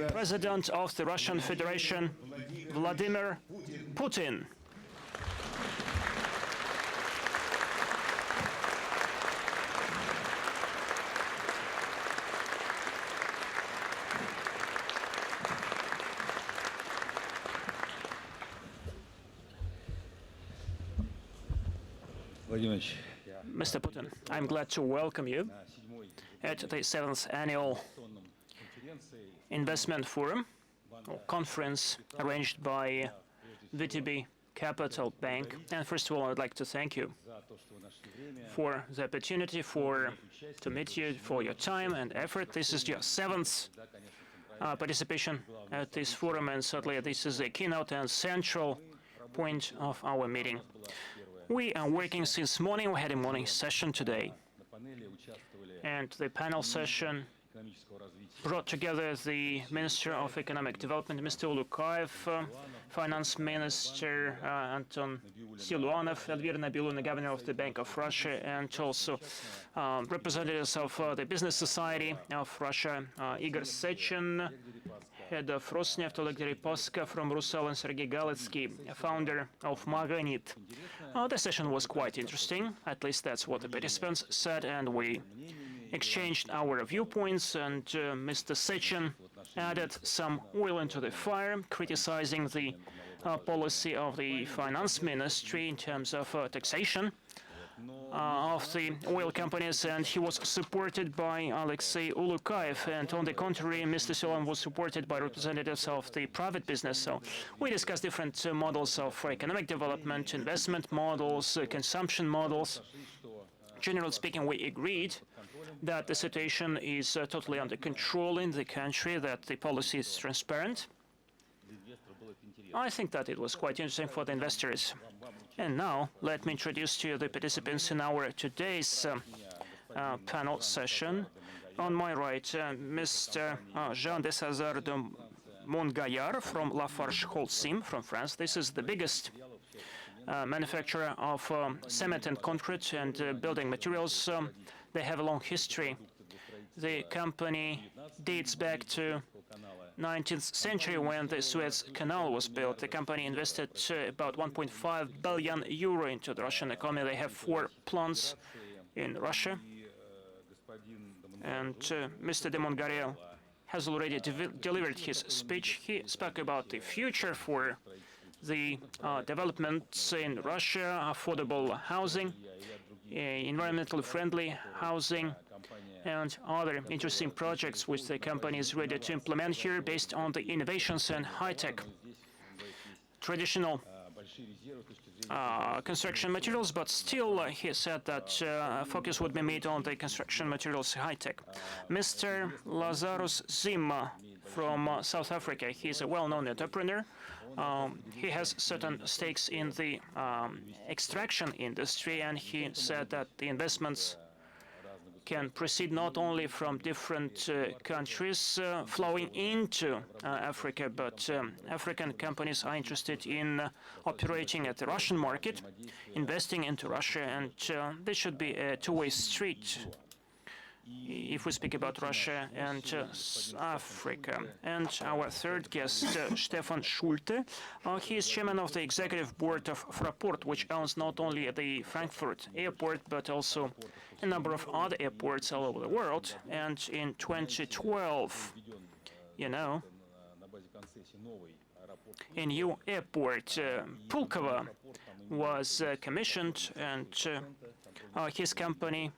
President of the Russian Federation, Vladimir Putin. Mr. Putin, I'm glad to welcome you at the 7th Annual Investment Forum, or conference arranged by VTB Capital Bank. And first of all, I'd like to thank you for the opportunity to meet you, for your time and effort. This is your 7th participation at this forum, and certainly this is the keynote and central point of our meeting. We are working since morning. We had a morning session today, and the panel session brought together the Minister of Economic Development, Mr. Ulukayev, Finance Minister Anton Siluanov, Elvira Nabiluna, the Governor of the Bank of Russia, and also representatives of the Business Society of Russia, Igor Sechin, head of Rosneft, Oleg Deripaska from Rusal, and Sergei Galitsky, founder of Maganit. The session was quite interesting, at least that's what the participants said, and we exchanged our viewpoints, and Mr. Sechin added some oil into the fire, criticizing the policy of the Finance Ministry in terms of taxation of the oil companies, and he was supported by Alexei Ulukayev, and on the contrary, Mr. Siluanov was supported by representatives of the private business. So we discussed different models of economic development, investment models, consumption models. Generally speaking, we agreed that the situation is totally under control in the country, that the policy is transparent. I think that it was quite interesting for the investors. And now, let me introduce to you the participants in our today's panel session. On my right, Mr. Jean de César de Montgaillard from Lafarge Holcim from France. This is the biggest manufacturer of cement and concrete and building materials. They have a long history. The company dates back to 19th century when the Suez Canal was built. The company invested about 1.5 billion euro into the Russian economy. They have 4 plants in Russia. And Mr. de Montgaillard has already delivered his speech. He spoke about the future for the developments in Russia, affordable housing, environmentally friendly housing, and other interesting projects which the company is ready to implement here based on the innovations and high-tech traditional construction materials, but still he said that focus would be made on the construction materials high-tech. Mr. Lazarus Zima from South Africa, he's a well-known entrepreneur. He has certain stakes in the extraction industry, and he said that the investments can proceed not only from different countries flowing into Africa, but African companies are interested in operating at the Russian market, investing into Russia, and this should be a two-way street if we speak about Russia and Africa. And our third guest, Stefan Schulte, he is chairman of the executive board of Fraport, which owns not only the Frankfurt airport, but also a number of other airports all over the world. And in 2012, you know, a new airport, Pulkovo, was commissioned, and his company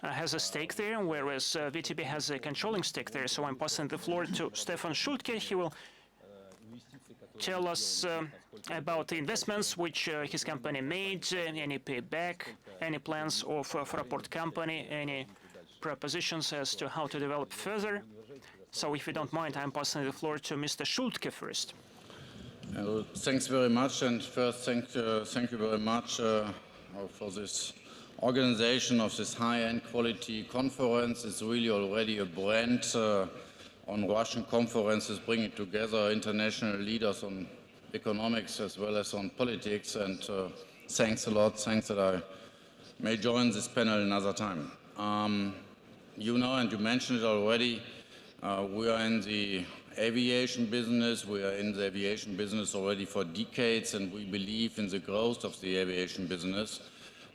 has a stake there, whereas VTB has a controlling stake there. So I'm passing the floor to Stefan Schulte. He will tell us about the investments which his company made, any payback, any plans of Fraport company, any propositions as to how to develop further. So if you don't mind, I'm passing the floor to Mr. Schulte first. Thanks very much, and first thank you very much for this organization of this high-end quality conference. It's really already a brand on Russian conferences, bringing together international leaders on economics as well as on politics, and thanks a lot. Thanks that I may join this panel another time. you know, and you mentioned it already, we are in the aviation business. We are in the aviation business already for decades, and we believe in the growth of the aviation business.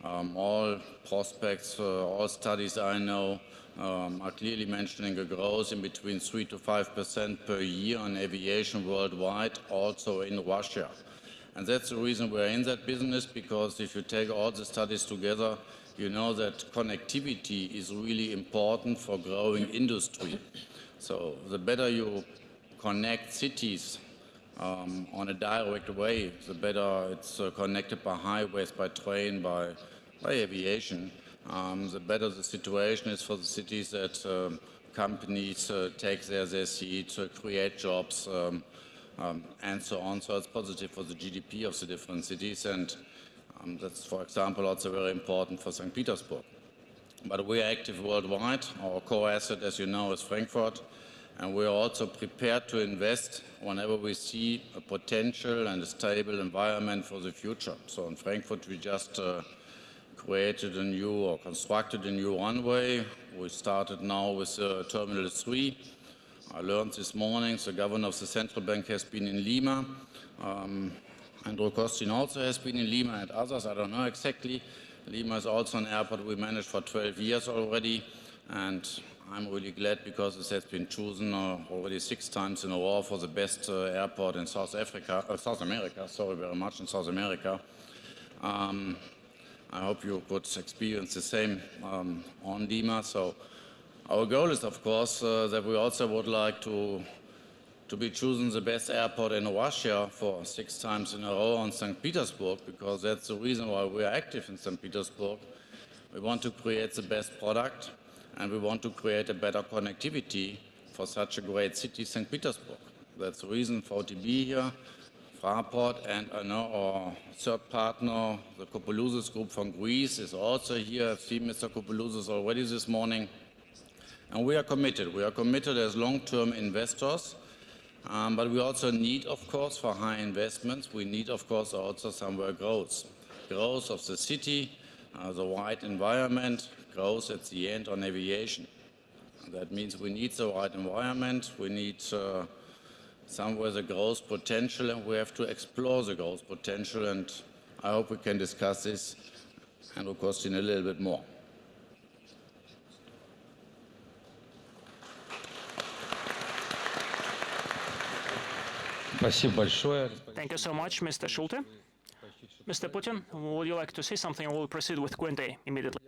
All prospects, all studies I know are clearly mentioning a growth in between 3 to 5% per year on aviation worldwide, also in Russia. And that's the reason we're in that business, because if you take all the studies together, you know that connectivity is really important for growing industry. So the better you connect cities on a direct way, the better it's connected by highways, by train, by aviation, the better the situation is for the cities that companies take their seat, create jobs, and so on. So it's positive for the GDP of the different cities, and that's, for example, also very important for St. Petersburg. But we are active worldwide. Our core asset, as you know, is Frankfurt, and we are also prepared to invest whenever we see a potential and a stable environment for the future. So in Frankfurt, we just created a new or constructed a new runway. We started now with Terminal 3. I learned this morning the governor of the central bank has been in Lima. Andrew Kostin also has been in Lima, and others, I don't know exactly. Lima is also an airport we managed for 12 years already, and I'm really glad because it has been chosen already 6 times in a row for the best airport in South America, sorry very much, in South America. I hope you could experience the same on Lima. So our goal is, of course, that we also would like to be chosen the best airport in Russia for 6 times in a row on St. Petersburg, because that's the reason why we are active in St. Petersburg. We want to create the best product, and we want to create a better connectivity for such a great city, St. Petersburg. That's the reason for VTB here, Fraport, and I know our third partner, the Kopoulousis Group from Greece, is also here. I've seen Mr. Kopoulousis already this morning. And we are committed. We are committed as long-term investors. But we also need, of course, for high investments, we need, of course, also somewhere growth. Growth of the city, the right environment, growth at the end on aviation. That means we need the right environment, we need somewhere the growth potential, and we have to explore the growth potential, and I hope we can discuss this and, of course, in a little bit more. Thank you so much, Mr. Schulte. Mr. Putin, would you like to say something? We'll proceed with Q&A immediately.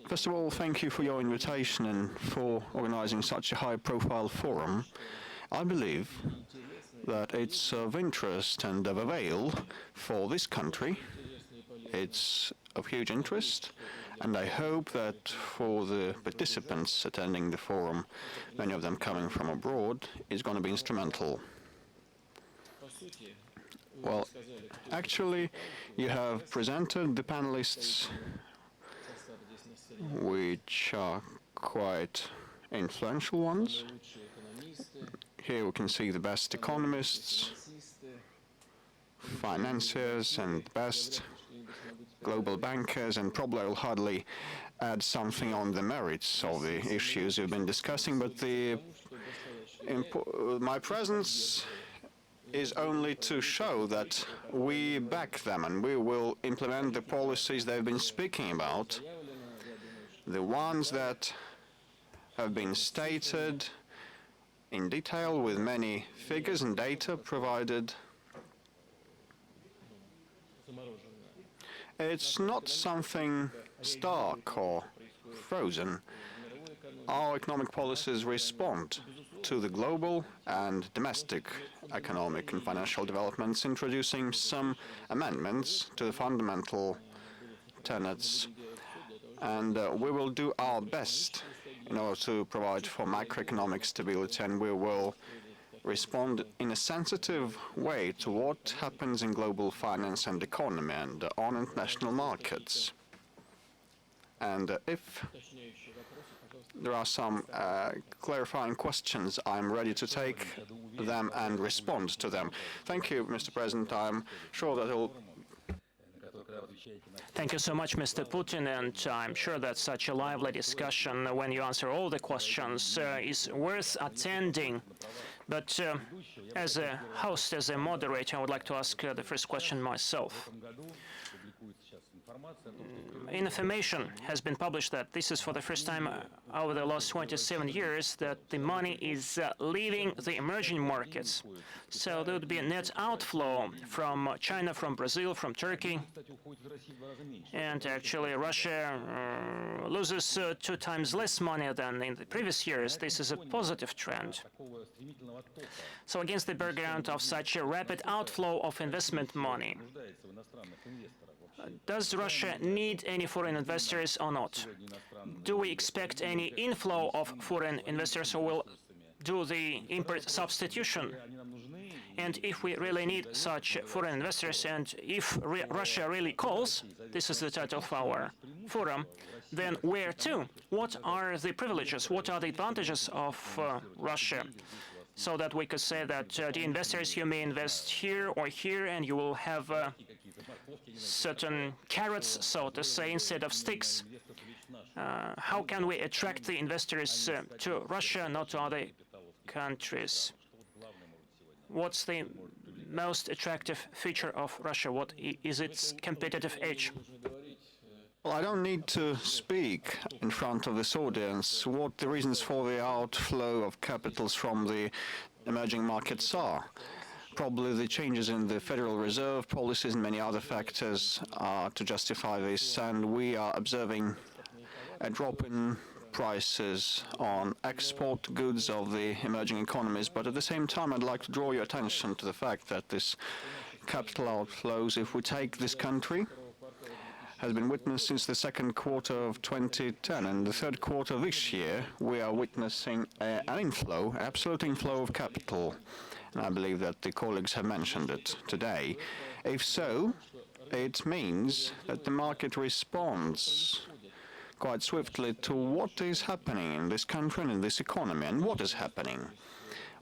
First of all, thank you for your invitation and for organizing such a high-profile forum. I believe that it's of interest and of avail for this country. It's of huge interest, and I hope that for the participants attending the forum, many of them coming from abroad, it's going to be instrumental. Well, actually, you have presented the panelists, which are quite influential ones. Here we can see the best economists, financiers, and best global bankers, and probably I'll hardly add something on the merits of the issues we've been discussing, but my presence is only to show that we back them and we will implement the policies they've been speaking about, the ones that have been stated in detail with many figures and data provided. It's not something stark or frozen. Our economic policies respond to the global and domestic economic and financial developments, introducing some amendments to the fundamental tenets. And we will do our best in order to provide for macroeconomic stability, and we will respond in a sensitive way to what happens in global finance and economy and on international markets. And if there are some clarifying questions, I'm ready to take them and respond to them. Thank you, Mr. President. I'm sure that Thank you so much, Mr. Putin, and I'm sure that such a lively discussion, when you answer all the questions, is worth attending. But as a host, as a moderator, I would like to ask the first question myself. Information has been published that this is for the first time over the last 27 years that the money is leaving the emerging markets. So there would be a net outflow from China, from Brazil, from Turkey. And actually Russia loses 2 times less money than in the previous years. This is a positive trend. So against the background of such a rapid outflow of investment money, does Russia need any foreign investors or not? Do we expect any inflow of foreign investors who will do the import substitution? And if we really need such foreign investors, and if Russia really calls, this is the title of our forum, then where to? What are the privileges? What are the advantages of Russia? So that we could say that the investors, you may invest here or here, and you will have certain carrots, so to say, instead of sticks. How can we attract the investors to Russia, not to other countries? What's the most attractive feature of Russia? What is its competitive edge? Well, I don't need to speak in front of this audience what the reasons for the outflow of capitals from the emerging markets are. Probably the changes in the Federal Reserve policies and many other factors are to justify this, and we are observing a drop in prices on export goods of the emerging economies. But at the same time, I'd like to draw your attention to the fact that this capital outflows, if we take this country, has been witnessed since the second quarter of 2010, and the third quarter of this year we are witnessing an inflow, absolute inflow of capital, and I believe that the colleagues have mentioned it today. If so, it means that the market responds quite swiftly to what is happening in this country and in this economy. And what is happening?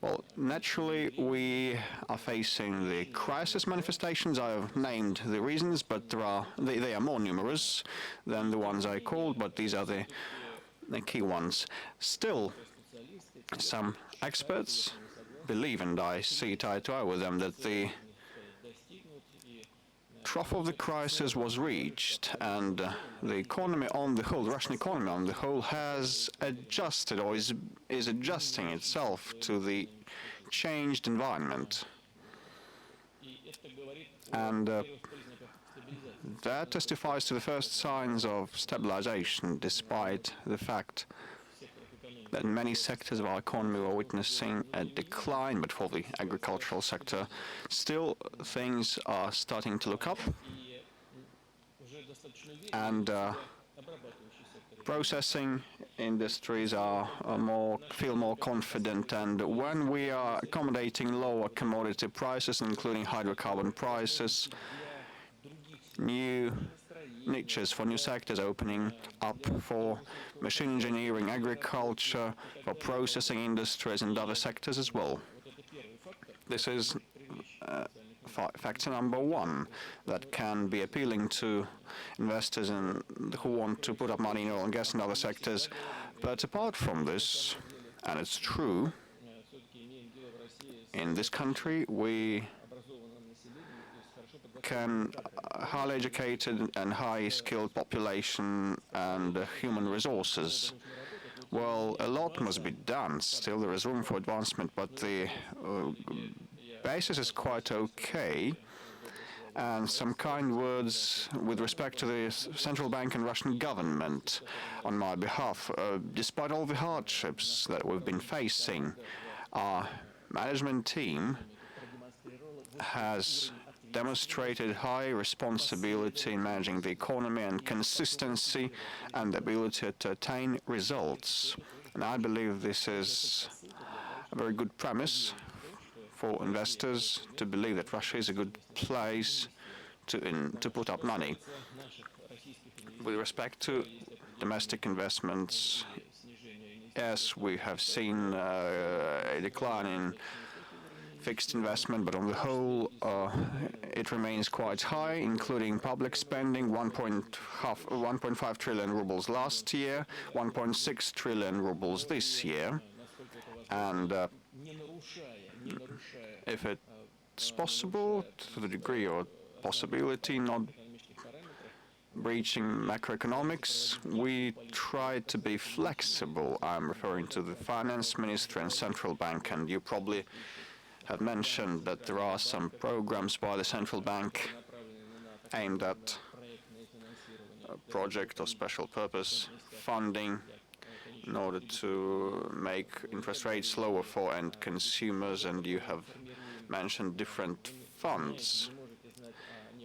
Well, naturally, we are facing the crisis manifestations. I have named the reasons, but they are more numerous than the ones I called, but these are the key ones. Still, some experts believe, and I see it eye to eye with them, that the trough of the crisis was reached, and the economy on the whole, the Russian economy on the whole, has adjusted or is adjusting itself to the changed environment. And that testifies to the first signs of stabilization, despite the fact that in many sectors of our economy we're witnessing a decline, but for the agricultural sector, still things are starting to look up, and processing industries feel more confident. And when we are accommodating lower commodity prices, including hydrocarbon prices, new niches for new sectors opening up for machine engineering, agriculture, for processing industries and other sectors as well. This is factor number one that can be appealing to investors who want to put up money in oil and gas and other sectors. But apart from this, and it's true, in this country we can highly educated and high skilled population and human resources. Well, a lot must be done. Still there is room for advancement, but the basis is quite okay. And some kind words with respect to the central bank and Russian government on my behalf. Despite all the hardships that we've been facing, our management team has demonstrated high responsibility in managing the economy and consistency and the ability to attain results. And I believe this is a very good premise for investors to believe that Russia is a good place to put up money. With respect to domestic investments, yes, we have seen a decline in fixed investment, but on the whole, it remains quite high, including public spending, 1.5 trillion rubles last year, 1.6 trillion rubles this year. And if it's possible, to the degree or possibility, not breaching macroeconomics, we try to be flexible. I'm referring to the finance minister and central bank, and you probably have mentioned that there are some programs by the central bank aimed at a project of special purpose funding in order to make interest rates lower for end consumers, and you have mentioned different funds.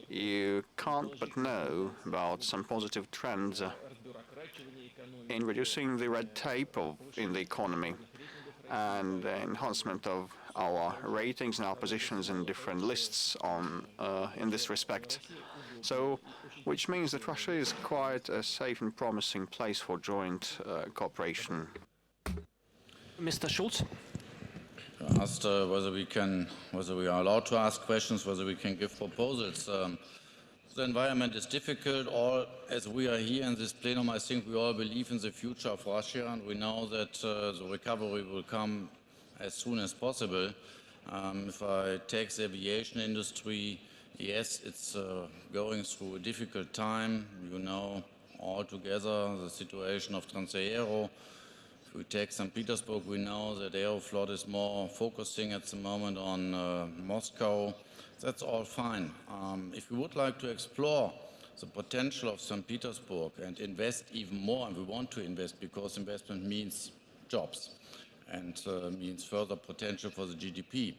You can't but know about some positive trends in reducing the red tape in the economy and the enhancement of our ratings and our positions in different lists in this respect. So, which means that Russia is quite a safe and promising place for joint cooperation. Mr. Schulz? Asked whether we are allowed to ask questions, whether we can give proposals. The environment is difficult. As we are here in this plenum, I think we all believe in the future of Russia, and we know that the recovery will come as soon as possible. If I take the aviation industry, yes, it's going through a difficult time. You know altogether the situation of Transaero. If we take St. Petersburg, we know that Aeroflot is more focusing at the moment on Moscow. That's all fine. If we would like to explore the potential of St. Petersburg and invest even more, and we want to invest because investment means jobs and means further potential for the GDP,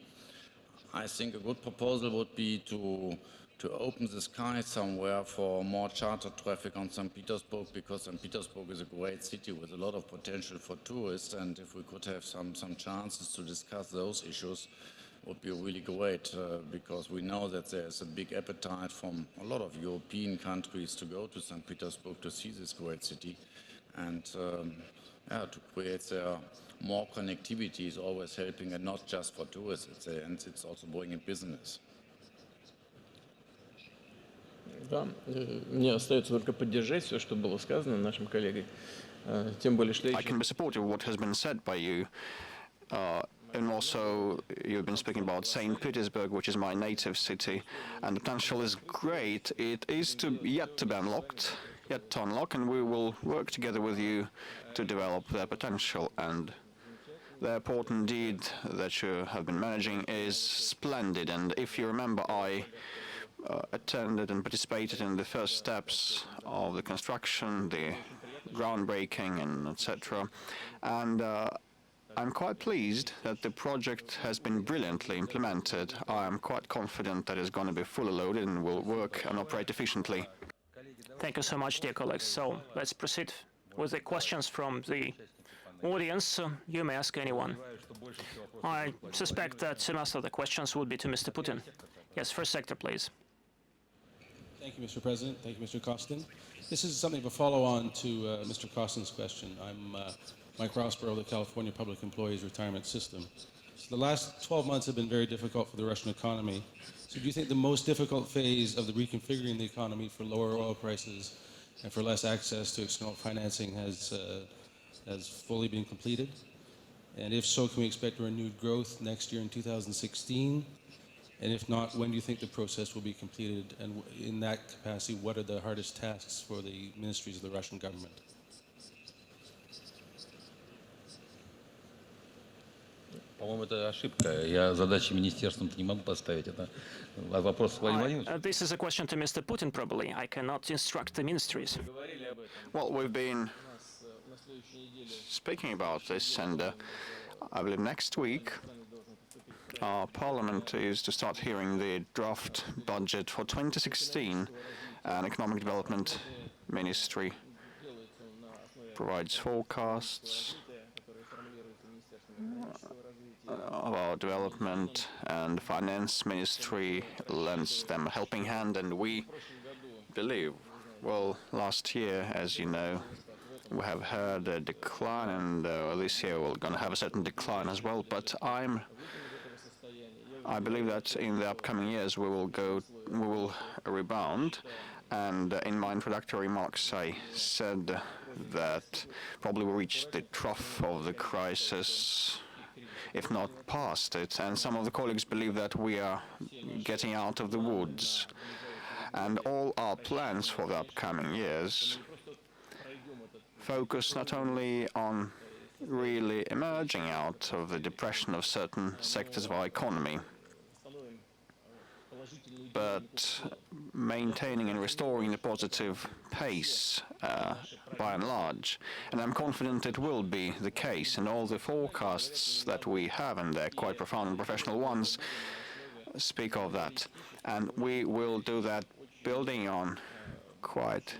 I think a good proposal would be to open the sky somewhere for more charter traffic on St. Petersburg, because St. Petersburg is a great city with a lot of potential for tourists, and if we could have some chances to discuss those issues, would be really great, because we know that there's a big appetite from a lot of European countries to go to St. Petersburg to see this great city, and to create more connectivity is always helping, and not just for tourists, and it's also bringing business. Да, мне остается только поддержать все, что было сказано нашим коллегой. Тем более, что I can be supportive of what has been said by you. And also, you've been speaking about St. Petersburg, which is my native city, and the potential is great. It is yet to unlock, and we will work together with you to develop their potential. And the airport, indeed, that you have been managing is splendid. And if you remember, I attended and participated in the first steps of the construction, the groundbreaking, and etc. And I'm quite pleased that the project has been brilliantly implemented. I am quite confident that it's going to be fully loaded and will work and operate efficiently. Thank you so much, dear colleagues. So let's proceed with the questions from the audience. You may ask anyone. I suspect that most of the questions would be to Mr. Putin. Yes, first sector, please. Thank you, Mr. President. Thank you, Mr. Kostin. This is something of a follow-on to Mr. Kostin's question. I'm Mike Rossborough of the California Public Employees Retirement System. So the last 12 months have been very difficult for the Russian economy. So do you think the most difficult phase of the reconfiguring the economy for lower oil prices and for less access to external financing has fully been completed? And if so, can we expect renewed growth next year in 2016? And if not, when do you think the process will be completed? And in that capacity, what are the hardest tasks for the ministries of the Russian government? По-моему, это ошибка. Я задачи министерствам не могу поставить. Это вопрос Владимира Владимировича. This is a question to Mr. Putin, probably. I cannot instruct the ministries. Well, we've been speaking about this, and I believe next week our parliament is to start hearing the draft budget for 2016, and Economic Development Ministry provides forecasts about development, and Finance Ministry lends them a helping hand, and we believe, well, last year, as you know, we have had a decline, and this year we're going to have a certain decline as well, but I'm I believe that in the upcoming years we will rebound. And in my introductory remarks, I said that probably we reached the trough of the crisis, if not past it. And some of the colleagues believe that we are getting out of the woods. And all our plans for the upcoming years focus not only on really emerging out of the depression of certain sectors of our economy, but maintaining and restoring the positive pace by and large. And I'm confident it will be the case, and all the forecasts that we have, and they're quite profound and professional ones, speak of that. And we will do that building on quite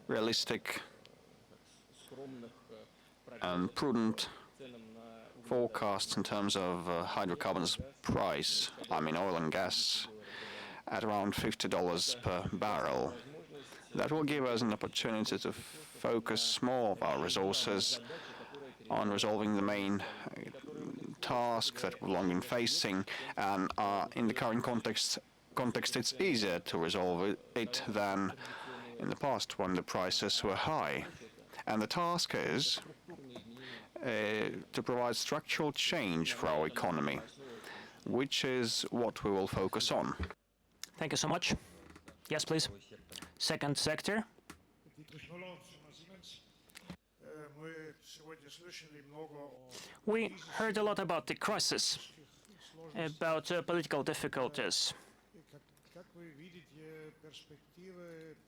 realistic and prudent forecasts in terms of hydrocarbons price, I mean oil and gas, at around $50 per barrel. That will give us an opportunity to focus more of our resources on resolving the main task that we've long been facing, and in the current context it's easier to resolve it than in the past when the prices were high. And the task is to provide structural change for our economy, which is what we will focus on. Thank you so much. Yes, please. Second sector. We heard a lot about the crisis, about political difficulties.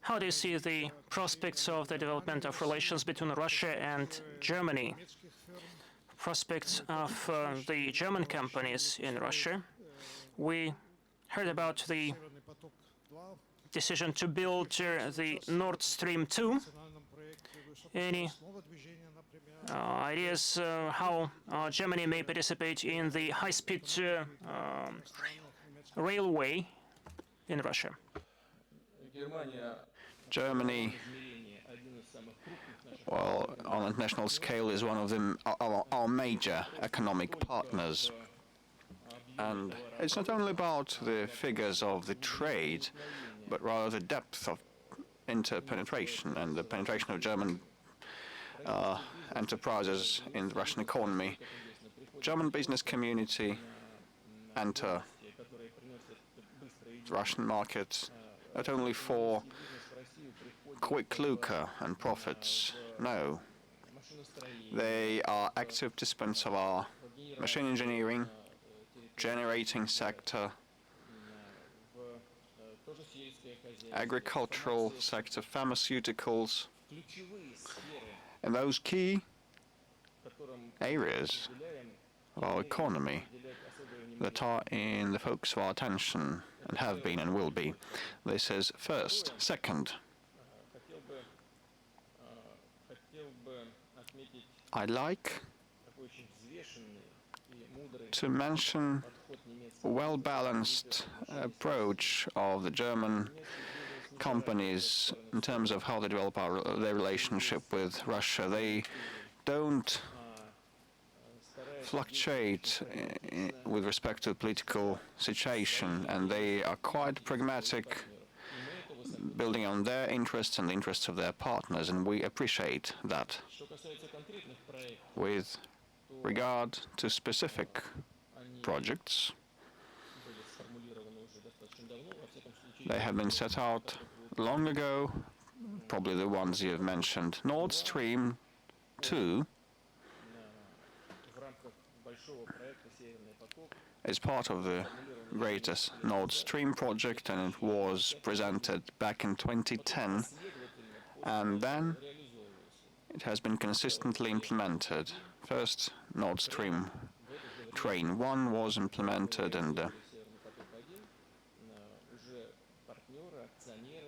How do you see the prospects of the development of relations between Russia and Germany? Prospects of the German companies in Russia? We heard about the decision to build the Nord Stream 2. Any ideas how Germany may participate in the high-speed railway in Russia? Germany, well, on an international scale, is one of our major economic partners. And it's not only about the figures of the trade, but rather the depth of interpenetration and the penetration of German enterprises in the Russian economy. German business community enter the Russian market not only for quick lucre and profits, no. They are active participants of our machine engineering, generating sector, agricultural sector, pharmaceuticals, and those key areas of our economy that are in the focus of our attention and have been and will be. This is first. Second, I'd like to mention a well-balanced approach of the German companies in terms of how they develop their relationship with Russia. They don't fluctuate with respect to the political situation, and they are quite pragmatic, building on their interests and the interests of their partners, and we appreciate that. With regard to specific projects, they have been set out long ago, probably the ones you have mentioned. Nord Stream 2 is part of the greatest Nord Stream project, and it was presented back in 2010, and then it has been consistently implemented. First, Nord Stream Train 1 was implemented, and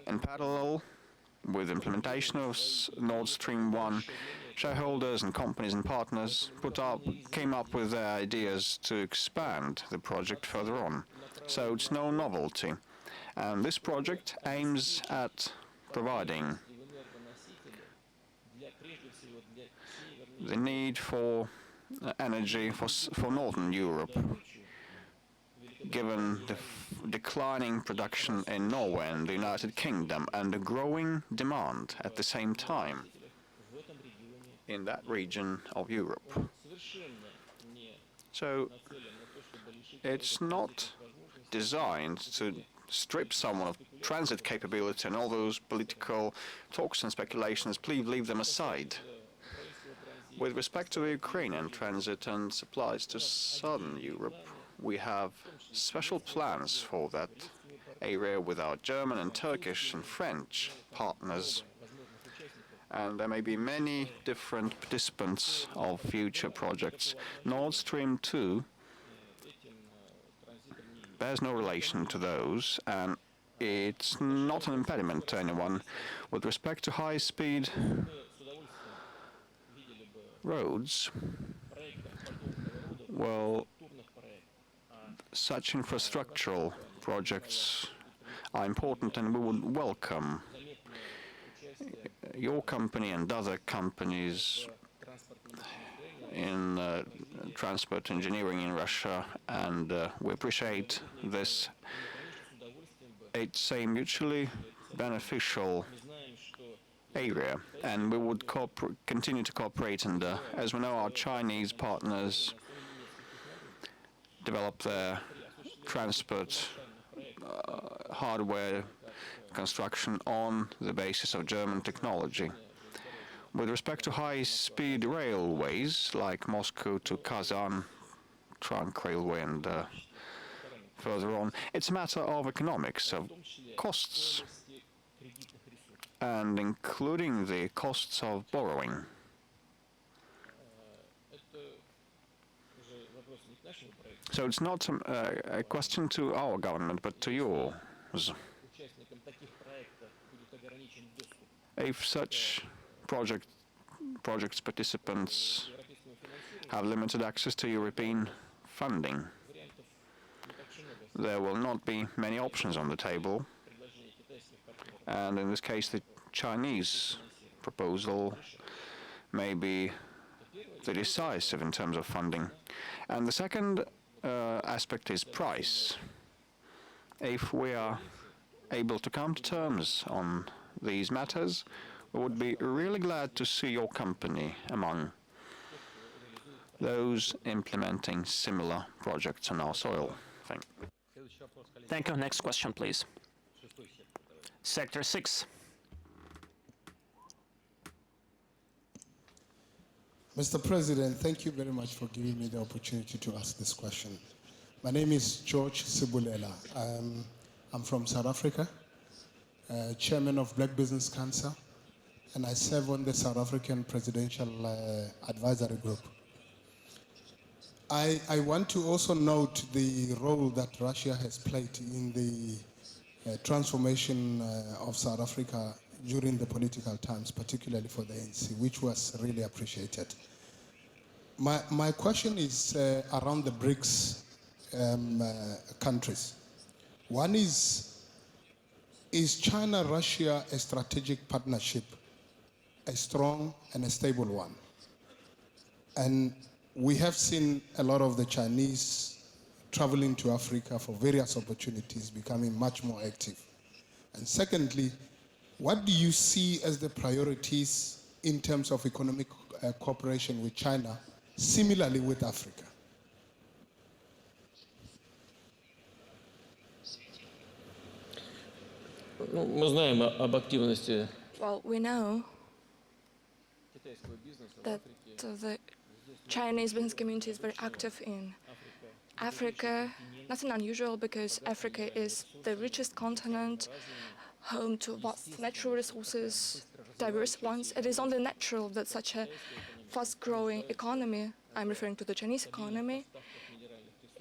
in parallel with implementation of Nord Stream 1, shareholders and companies and partners came up with their ideas to expand the project further on. So it's no novelty. And this project aims at providing the need for energy for Northern Europe, given the declining production in Norway and the United Kingdom and a growing demand at the same time in that region of Europe. So it's not designed to strip someone of transit capability, and all those political talks and speculations, please leave them aside. With respect to the Ukrainian transit and supplies to southern Europe, we have special plans for that area with our German and Turkish and French partners. And there may be many different participants of future projects. Nord Stream 2 bears no relation to those, and it's not an impediment to anyone. With respect to high-speed roads, well, such infrastructural projects are important, and we would welcome your company and other companies in transport engineering in Russia, and we appreciate this. It's a mutually beneficial area, and we would continue to cooperate. And as we know, our Chinese partners develop their transport hardware construction on the basis of German technology. With respect to high-speed railways, like Moscow to Kazan trunk railway and further on, it's a matter of economics, of costs, and including the costs of borrowing. So it's not a question to our government, but to yours. If such projects participants have limited access to European funding, there will not be many options on the table. And in this case, the Chinese proposal may be the decisive in terms of funding. And the second aspect is price. If we are able to come to terms on these matters, we would be really glad to see your company among those implementing similar projects on our soil. Thank you. Thank you. Next question, please. Sector 6. Mr. President, thank you very much for giving me the opportunity to ask this question. My name is George Sibulela. I'm from South Africa, chairman of Black Business Council, and I serve on the South African Presidential Advisory Group. I want to also note the role that Russia has played in the transformation of South Africa during the political times, particularly for the ANC, which was really appreciated. My question is around the BRICS countries. One is China-Russia a strategic partnership, a strong and a stable one? And we have seen a lot of the Chinese traveling to Africa for various opportunities, becoming much more active. And secondly, what do you see as the priorities in terms of economic cooperation with China, similarly with Africa? Мы знаем об активности Well, we know that the Chinese business community is very active in Africa. Nothing unusual, because Africa is the richest continent, home to vast natural resources, diverse ones. It is only natural that such a fast-growing economy, I'm referring to the Chinese economy,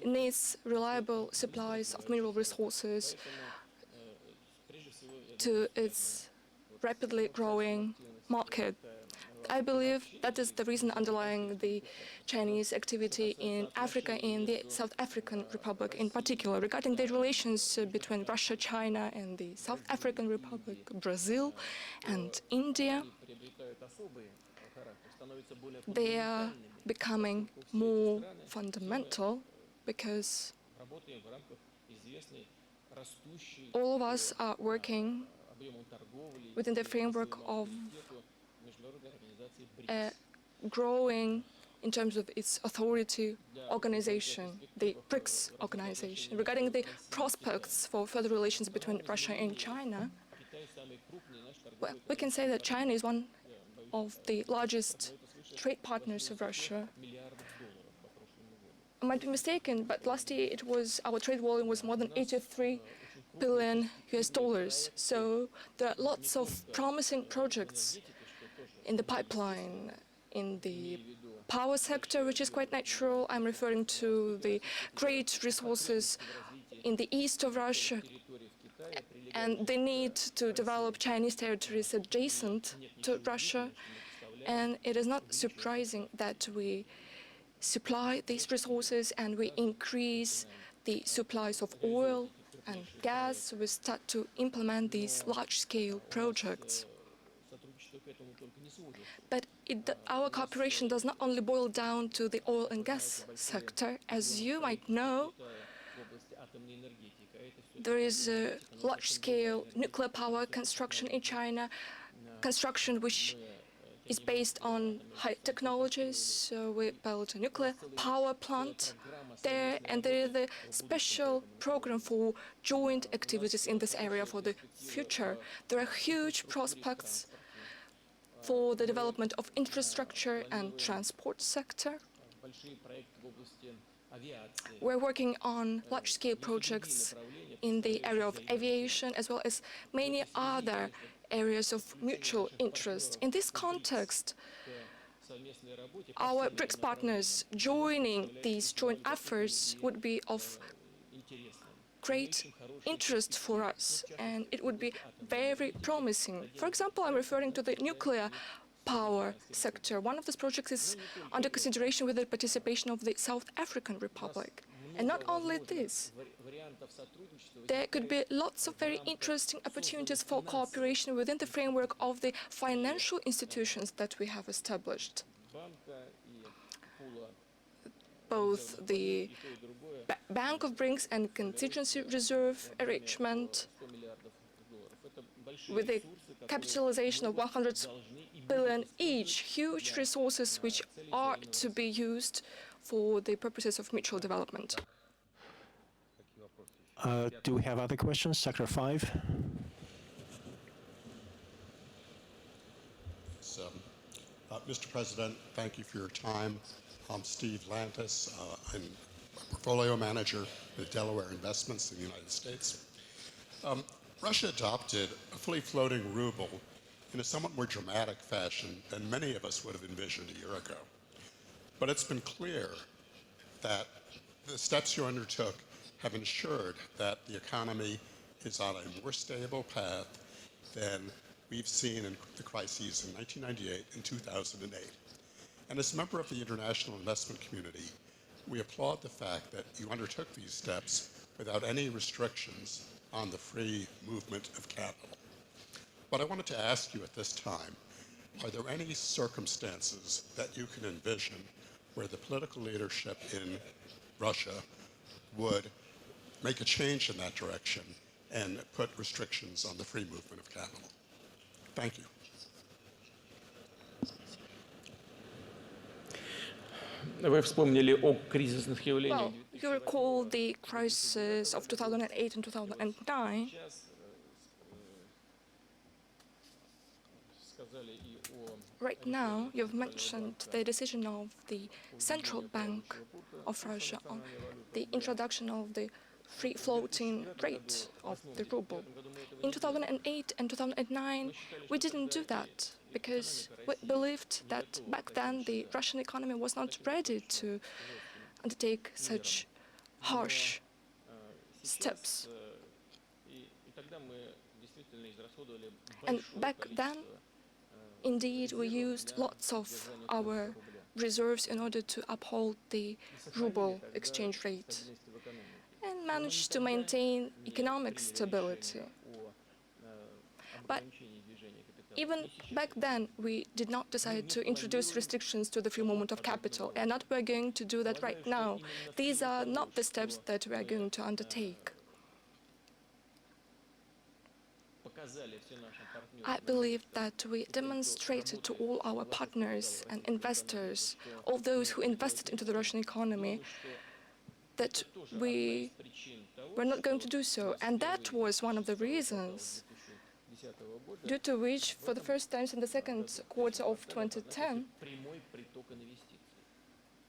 needs reliable supplies of mineral resources to its rapidly growing market. I believe that is the reason underlying the Chinese activity in Africa, in the South African Republic in particular. Regarding the relations between Russia, China, and the South African Republic, Brazil, and India, they are becoming more fundamental because All of us are working within the framework of growing in terms of its authority organization, the BRICS organization. Regarding the prospects for further relations between Russia and China, well, we can say that China is one of the largest trade partners of Russia. I might be mistaken, but last year our trade volume was more than 83 billion US dollars. So there are lots of promising projects in the pipeline in the power sector, which is quite natural. I'm referring to the great resources in the east of Russia and the need to develop Chinese territories adjacent to Russia. And it is not surprising that we supply these resources and we increase the supplies of oil and gas. We start to implement these large-scale projects. But our cooperation does not only boil down to the oil and gas sector. As you might know, there is a large-scale nuclear power construction in China, construction which is based on high technologies. So we built a nuclear power plant there, and there is a special program for joint activities in this area for the future. There are huge prospects for the development of infrastructure and transport sector. We're working on large-scale projects in the area of aviation, as well as many other areas of mutual interest. In this context, our BRICS partners joining these joint efforts would be of great interest for us, and it would be very promising. For example, I'm referring to the nuclear power sector. One of these projects is under consideration with the participation of the South African Republic. And not only this, there could be lots of very interesting opportunities for cooperation within the framework of the financial institutions that we have established. Both the Bank of BRICS and contingency reserve arrangement with a capitalization of 100 billion each, huge resources which are to be used for the purposes of mutual development. Do we have other questions? Sector 5. Mr. President, thank you for your time. I'm Steve Lantis. I'm a portfolio manager with Delaware Investments in the United States. Russia adopted a fully floating ruble in a somewhat more dramatic fashion than many of us would have envisioned a year ago. But it's been clear that the steps you undertook have ensured that the economy is on a more stable path than we've seen in the crises in 1998 and 2008. And as a member of the international investment community, we applaud the fact that you undertook these steps without any restrictions on the free movement of capital. But I wanted to ask you at this time, are there any circumstances that you can envision where the political leadership in Russia would make a change in that direction and put restrictions on the free movement of capital? Thank you. Well, you recall the crisis of 2008 and 2009. Right now, you've mentioned the decision of the Central Bank of Russia on the introduction of the free floating rate of the ruble. In 2008 and 2009, we didn't do that because we believed that back then the Russian economy was not ready to undertake such harsh steps. And back then, indeed, we used lots of our reserves in order to uphold the ruble exchange rate and managed to maintain economic stability. But Even back then, we did not decide to introduce restrictions to the free movement of capital, and not we're going to do that right now. These are not the steps that we are going to undertake. I believe that we demonstrated to all our partners and investors, all those who invested into the Russian economy, that we were not going to do so. And that was one of the reasons due to which, for the first time in the second quarter of 2010,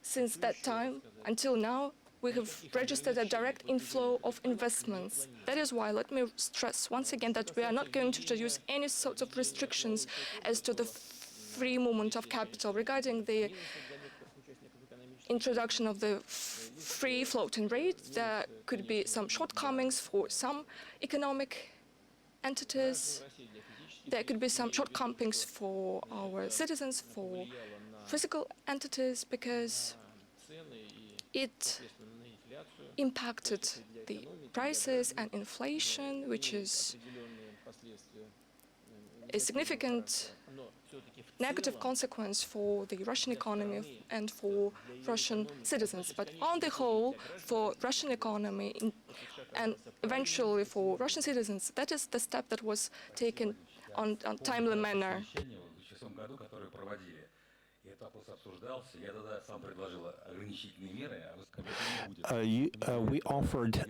since that time until now, we have registered a direct inflow of investments. That is why, let me stress once again that we are not going to introduce any sorts of restrictions as to the free movement of capital. Regarding the introduction of the free floating rate, there could be some shortcomings for some economic entities. There could be some shortcomings for our citizens, for physical entities, because it impacted the prices and inflation, which is a significant negative consequence for the Russian economy and for Russian citizens. But on the whole, for Russian economy and eventually for Russian citizens, that is the step that was taken on a timely manner. We offered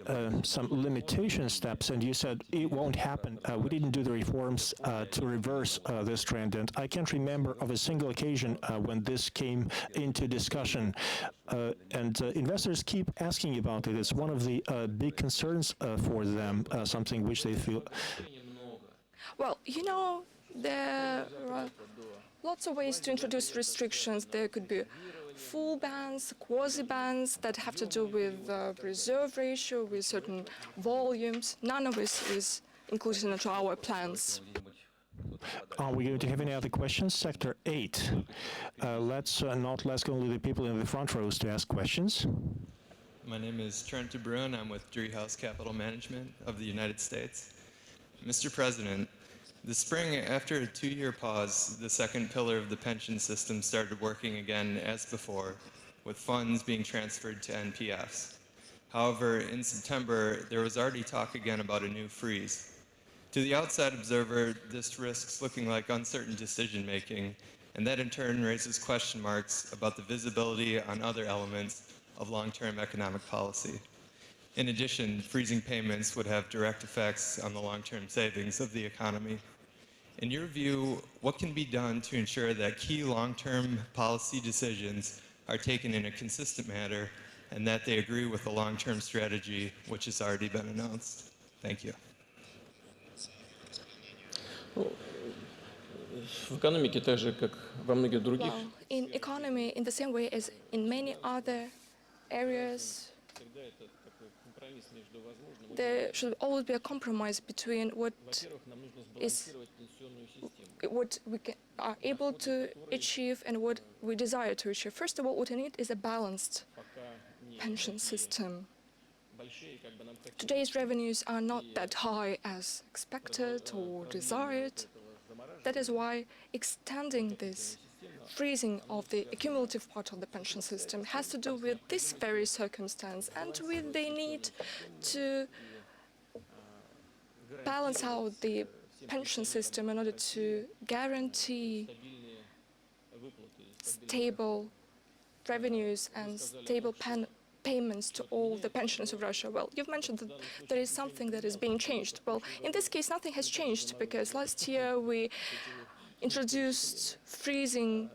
some limitation steps, and you said it won't happen. We didn't do the reforms to reverse this trend, and I can't remember of a single occasion when this came into discussion. And investors keep asking about it. It's one of the big concerns for them, something which they feel. Well, you know, there are lots of ways to introduce restrictions. There could be full bans, quasi-bans that have to do with reserve ratio, with certain volumes. None of this is included into our plans. Are we going to have any other questions? Sector 8. Let's ask only the people in the front rows to ask questions. My name is Trent DeBruin. I'm with Driehaus Capital Management of the United States. Mr. President, this spring, after a 2-year pause, the second pillar of the pension system started working again as before, with funds being transferred to NPFs. However, in September, there was already talk again about a new freeze. To the outside observer, this risks looking like uncertain decision-making, and that in turn raises question marks about the visibility on other elements of long-term economic policy. In addition, freezing payments would have direct effects on the long-term savings of the economy. In your view, what can be done to ensure that key long-term policy decisions are taken in a consistent manner and that they agree with the long-term strategy which has already been announced? Thank you. В экономике, так же, как во многих других. Well, in economy, in the same way as in many other areas, there should always be a compromise between what we are able to achieve and what we desire to achieve. First of all, what we need is a balanced pension system. Today's revenues are not that high as expected or desired. That is why extending this freezing of the accumulative part of the pension system has to do with this very circumstance and with the need to balance out the pension system in order to guarantee stable revenues and stable payments to all the pensioners of Russia. Well, you've mentioned that there is something that is being changed. Well, in this case, nothing has changed because last year we introduced freezing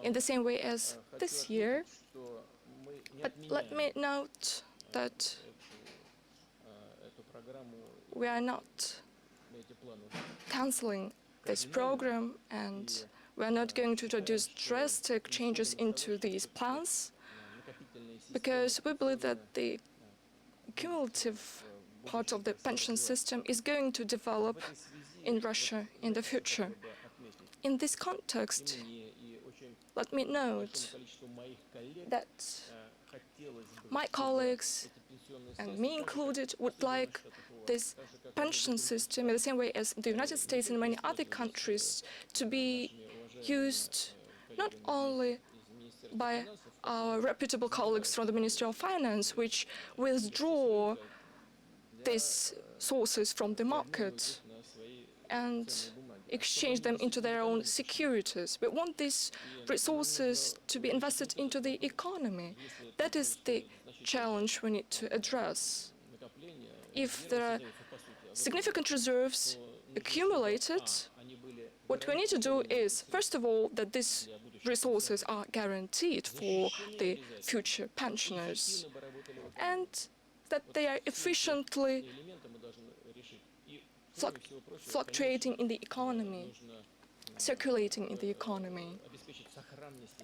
in the same way as this year. But let me note that we are not canceling this program, and we are not going to introduce drastic changes into these plans, because we believe that the cumulative part of the pension system is going to develop in Russia in the future. In this context, let me note that my colleagues, and me included, would like this pension system, in the same way as the United States and many other countries, to be used not only by our reputable colleagues from the Ministry of Finance, which withdraw these sources from the market and exchange them into their own securities. We want these resources to be invested into the economy. That is the challenge we need to address. If there are significant reserves accumulated, what we need to do is, first of all, that these resources are guaranteed for the future pensioners, and that they are efficiently fluctuating in the economy, circulating in the economy.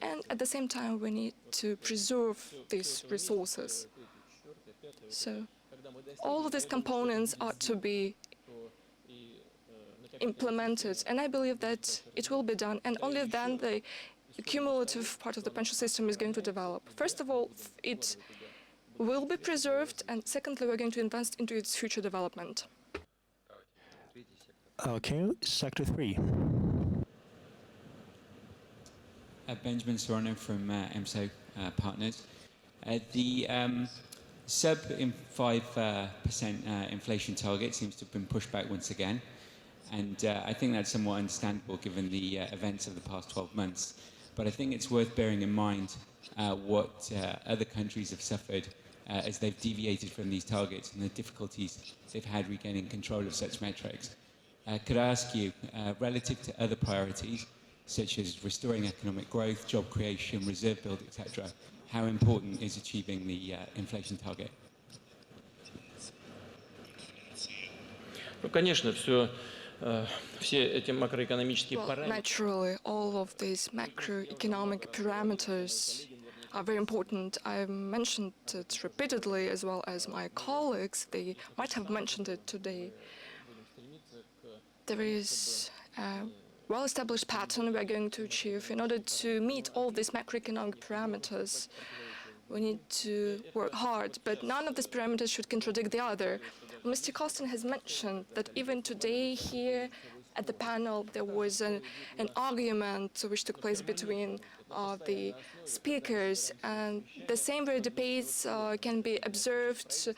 And at the same time, we need to preserve these resources. So all of these components are to be implemented, and I believe that it will be done, and only then the cumulative part of the pension system is going to develop. First of all, it will be preserved, and secondly, we're going to invest into its future development. Okay, Sector 3. Benjamin Sorno from EMSO Partners. The sub 5% inflation target seems to have been pushed back once again, and I think that's somewhat understandable given the events of the past 12 months. But I think it's worth bearing in mind what other countries have suffered as they've deviated from these targets and the difficulties they've had regaining control of such metrics. Could I ask you, relative to other priorities, such as restoring economic growth, job creation, reserve build, etc., how important is achieving the inflation target? Конечно, все эти макроэкономические параметры. Naturally, all of these macroeconomic parameters are very important. I've mentioned it repeatedly, as well as my colleagues. They might have mentioned it today. There is a well-established pattern we're going to achieve. In order to meet all these macroeconomic parameters, we need to work hard, but none of these parameters should contradict the other. Mr. Kostin has mentioned that even today here at the panel there was an argument which took place between the speakers, and the same very debates can be observed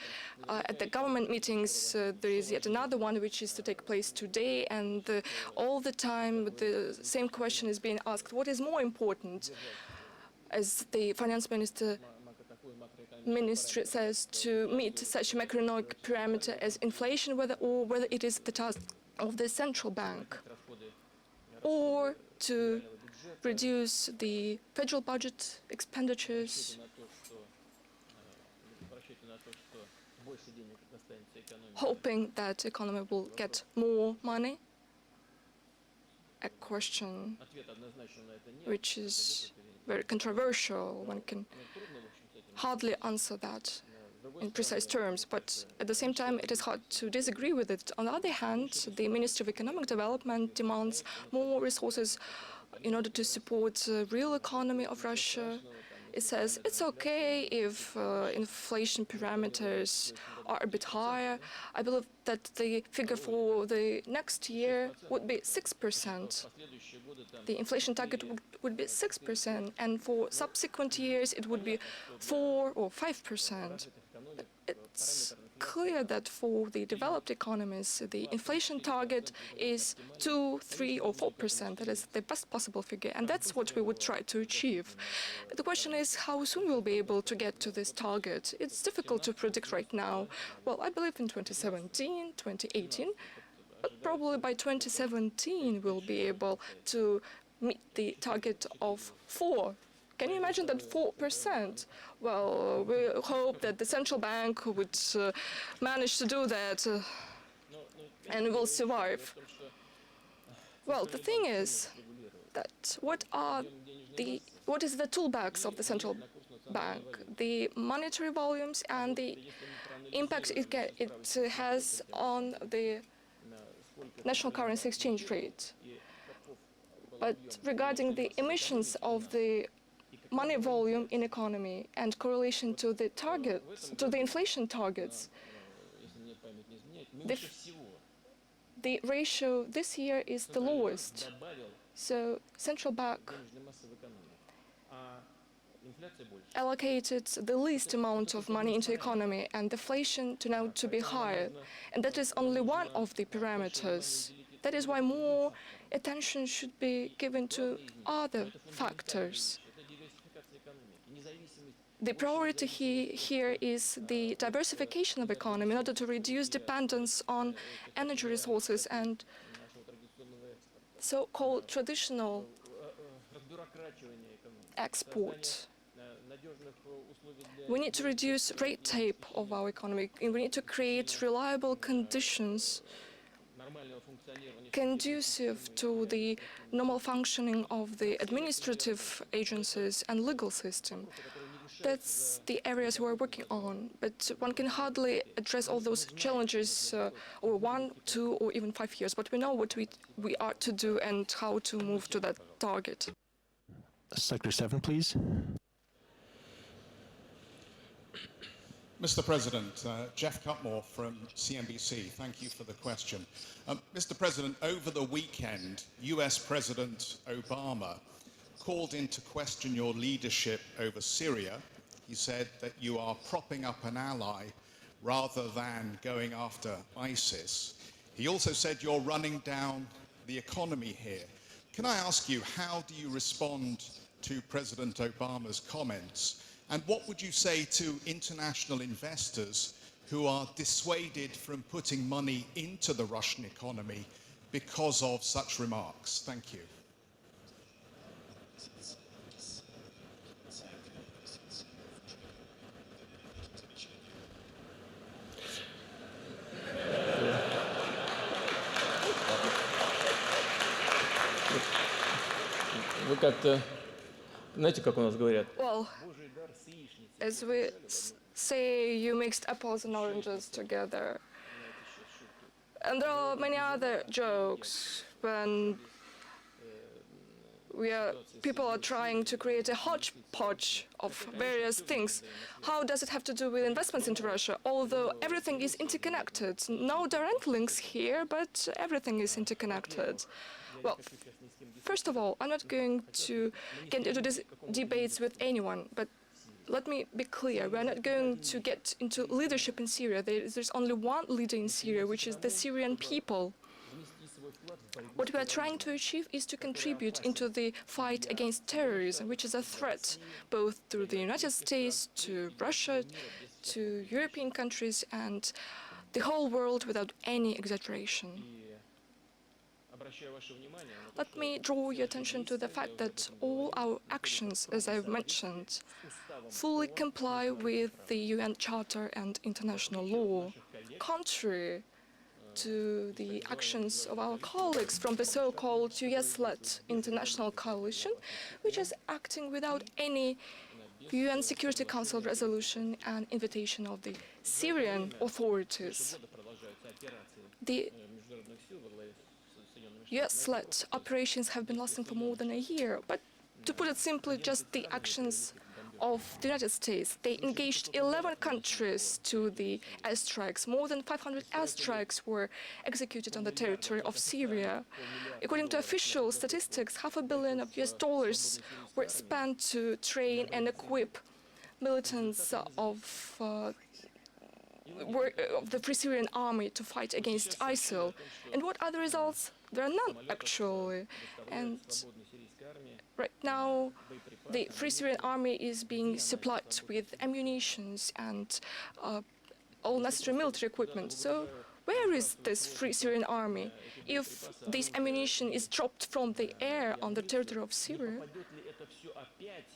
at the government meetings. There is yet another one which is to take place today, and all the time the same question is being asked: what is more important? As the finance ministry says, to meet such a macroeconomic parameter as inflation, whether it is the task of the central bank, or to reduce the federal budget expenditures, hoping that the economy will get more money. A question which is very controversial. One can hardly answer that in precise terms, but at the same time it is hard to disagree with it. On the other hand, the Ministry of Economic Development demands more resources in order to support the real economy of Russia. It says it's okay if inflation parameters are a bit higher. I believe that the figure for the next year would be 6%. The inflation target would be 6%, and for subsequent years it would be 4 or 5%. It's clear that for the developed economies, the inflation target is 2, 3, or 4%. That is the best possible figure, and that's what we would try to achieve. The question is how soon we'll be able to get to this target. It's difficult to predict right now. Well, I believe in 2017, 2018, but probably by 2017 we'll be able to meet the target of 4. Can you imagine that 4%? Well, we hope that the central bank would manage to do that and will survive. Well, the thing is that what is the toolbox of the central bank? The monetary volumes and the impact it has on the national currency exchange rate. But regarding the emissions of the money volume in economy and correlation to the targets, to the inflation targets, The ratio this year is the lowest. So central bank allocated the least amount of money into economy, and deflation turned out to be higher. And that is only one of the parameters. That is why more attention should be given to other factors. The priority here is the diversification of economy in order to reduce dependence on energy resources and so-called traditional export. We need to reduce red tape of our economy, and we need to create reliable conditions conducive to the normal functioning of the administrative agencies and legal system. That's the areas we're working on, but one can hardly address all those challenges over 1, 2, or even 5 years. But we know what we are to do and how to move to that target. Sector 7, please. Mr. President, Jeff Cutmore from CNBC, thank you for the question. Mr. President, over the weekend, US President Obama called into question your leadership over Syria. He said that you are propping up an ally rather than going after ISIS. He also said you're running down the economy here. Can I ask you, how do you respond to President Obama's comments? And what would you say to international investors who are dissuaded from putting money into the Russian economy because of such remarks? Thank you. Вы как-то, знаете, как у нас говорят? Well, as we say, you mixed apples and oranges together. And there are many other jokes when people are trying to create a hodgepodge of various things. How does it have to do with investments into Russia? Although everything is interconnected. No direct links here, but everything is interconnected. Well, first of all, I'm not going to get into these debates with anyone, but let me be clear, we're not going to get into leadership in Syria. There's only one leader in Syria, which is the Syrian people. What we are trying to achieve is to contribute into the fight against terrorism, which is a threat both to the United States, to Russia, to European countries, and the whole world without any exaggeration. Let me draw your attention to the fact that all our actions, as I've mentioned, fully comply with the UN Charter and international law, contrary to the actions of our colleagues from the so-called US-led international coalition, which is acting without any UN Security Council resolution and invitation of the Syrian authorities. The US-led operations have been lasting for more than a year, but to put it simply, just the actions of the United States. They engaged 11 countries to the airstrikes. More than 500 airstrikes were executed on the territory of Syria. According to official statistics, $500 million US were spent to train and equip militants of the Free Syrian Army to fight against ISIL. And what are the results? There are none, actually. And right now, the Free Syrian Army is being supplied with ammunition and all necessary military equipment. So where is this Free Syrian Army? If this ammunition is dropped from the air on the territory of Syria,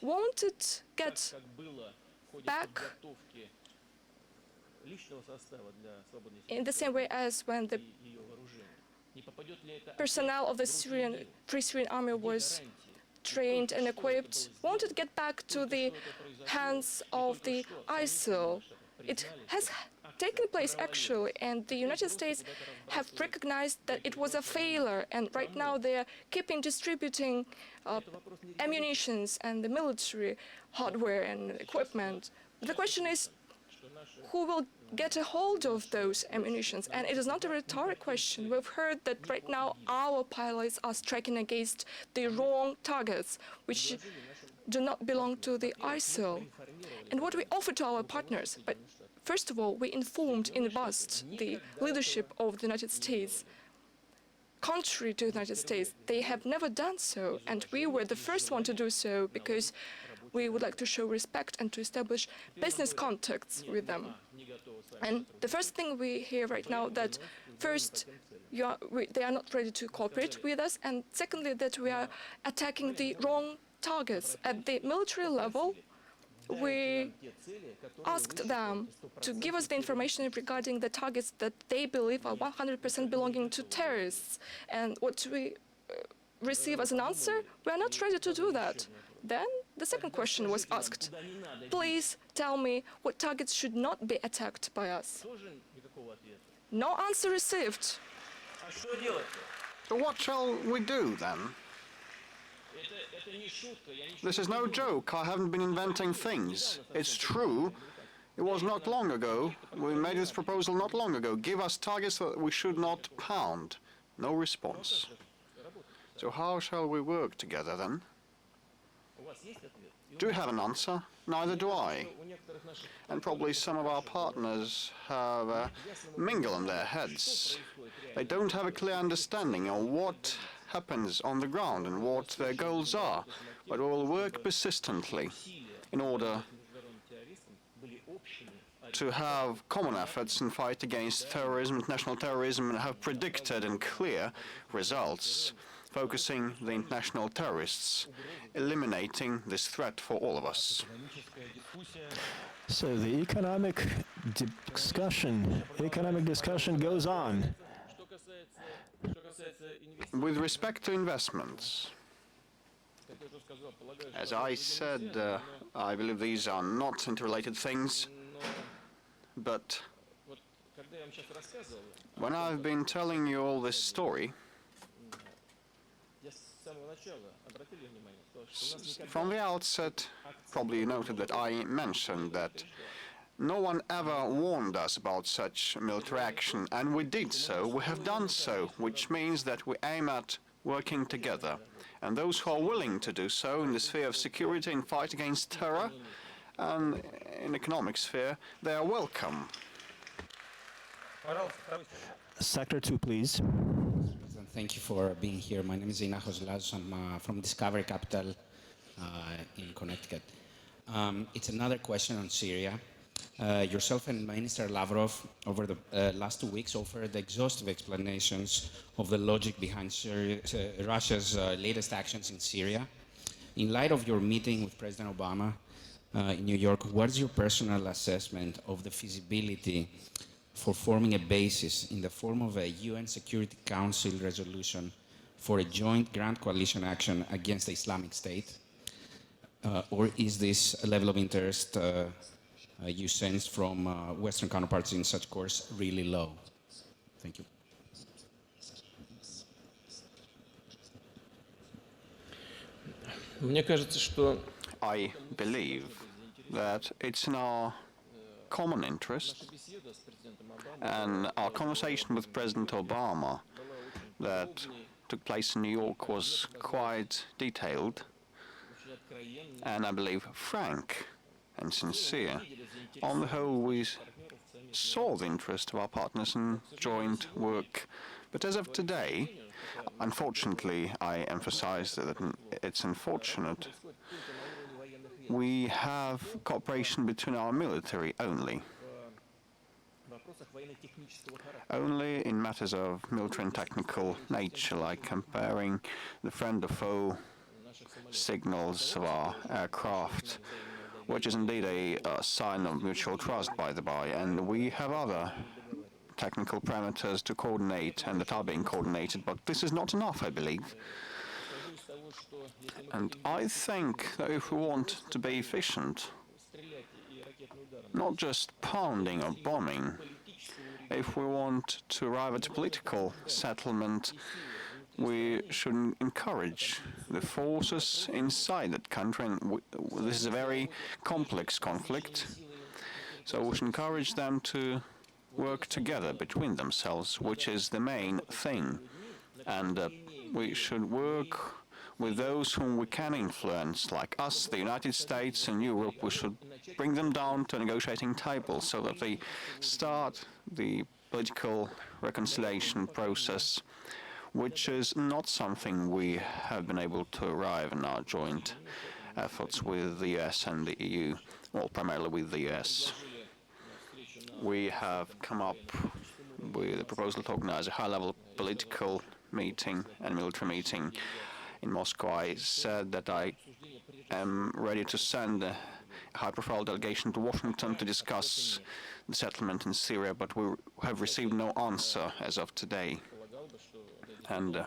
won't it get back in the same way as when the personnel of the Free Syrian Army was trained and equipped? Won't it get back to the hands of the ISIL? It has taken place, actually, and the United States have recognized that it was a failure, and right now they are keeping distributing ammunition and the military hardware and equipment. The question is, who will get a hold of those ammunitions? And it is not a rhetoric question. We've heard that right now our pilots are striking against the wrong targets, which do not belong to the ISIL. And what we offer to our partners, but first of all, we informed in advance the leadership of the United States. Contrary to the United States, they have never done so, and we were the first one to do so because we would like to show respect and to establish business contacts with them. And the first thing we hear right now that first they are not ready to cooperate with us, and secondly that we are attacking the wrong targets. At the military level, we asked them to give us the information regarding the targets that they believe are 100% belonging to terrorists. And what we receive as an answer, we are not ready to do that. Then the second question was asked. Please tell me what targets should not be attacked by us. No answer received. So what shall we do then? This is no joke. I haven't been inventing things. It's true. It was not long ago. We made this proposal not long ago. Give us targets that we should not pound. No response. So how shall we work together then? Do you have an answer? Neither do I. And probably some of our partners have a mingle in their heads. They don't have a clear understanding of what happens on the ground and what their goals are, but we will work persistently in order to have common efforts in fight against terrorism, international terrorism, and have predicted and clear results, focusing the international terrorists, eliminating this threat for all of us. So the economic discussion goes on. With respect to investments, as I said, I believe these are not interrelated things, but when I've been telling you all this story, from the outset, probably you noted that I mentioned that no one ever warned us about such military action, and we did so. We have done so, which means that we aim at working together. And those who are willing to do so in the sphere of security and fight against terror, and in economic sphere, they are welcome. Sector 2, please. Thank you for being here. My name is Inachos Lazos. I'm from VTB Capital in Connecticut. It's another question on Syria. Yourself and Minister Lavrov over the last 2 weeks offered exhaustive explanations of the logic behind Russia's latest actions in Syria. In light of your meeting with President Obama in New York, what is your personal assessment of the feasibility for forming a basis in the form of a UN Security Council resolution for a joint grand coalition action against the Islamic State? Or is this a level of interest you sense from Western counterparts in such course really low? Thank you. I believe that it's in our common interest, and our conversation with President Obama that took place in New York was quite detailed and I believe frank and sincere. On the whole, we saw the interest of our partners in joint work. But as of today, unfortunately, I emphasize that it's unfortunate, we have cooperation between our military only. Only in matters of military and technical nature, like comparing the friend or foe signals of our aircraft, which is indeed a sign of mutual trust, by the by, and we have other technical parameters to coordinate and that are being coordinated, but this is not enough, I believe. And I think that if we want to be efficient, not just pounding or bombing, if we want to arrive at a political settlement, we should encourage the forces inside that country, and this is a very complex conflict, So we should encourage them to work together between themselves, which is the main thing. And we should work with those whom we can influence, like us, the United States and Europe. We should bring them down to a negotiating table so that they start the political reconciliation process, which is not something we have been able to arrive in our joint efforts with the US and the EU, well, primarily with the US. We have come up with a proposal to organize a high-level political meeting and military meeting in Moscow. I said that I am ready to send a high-profile delegation to Washington to discuss the settlement in Syria, but we have received no answer as of today. And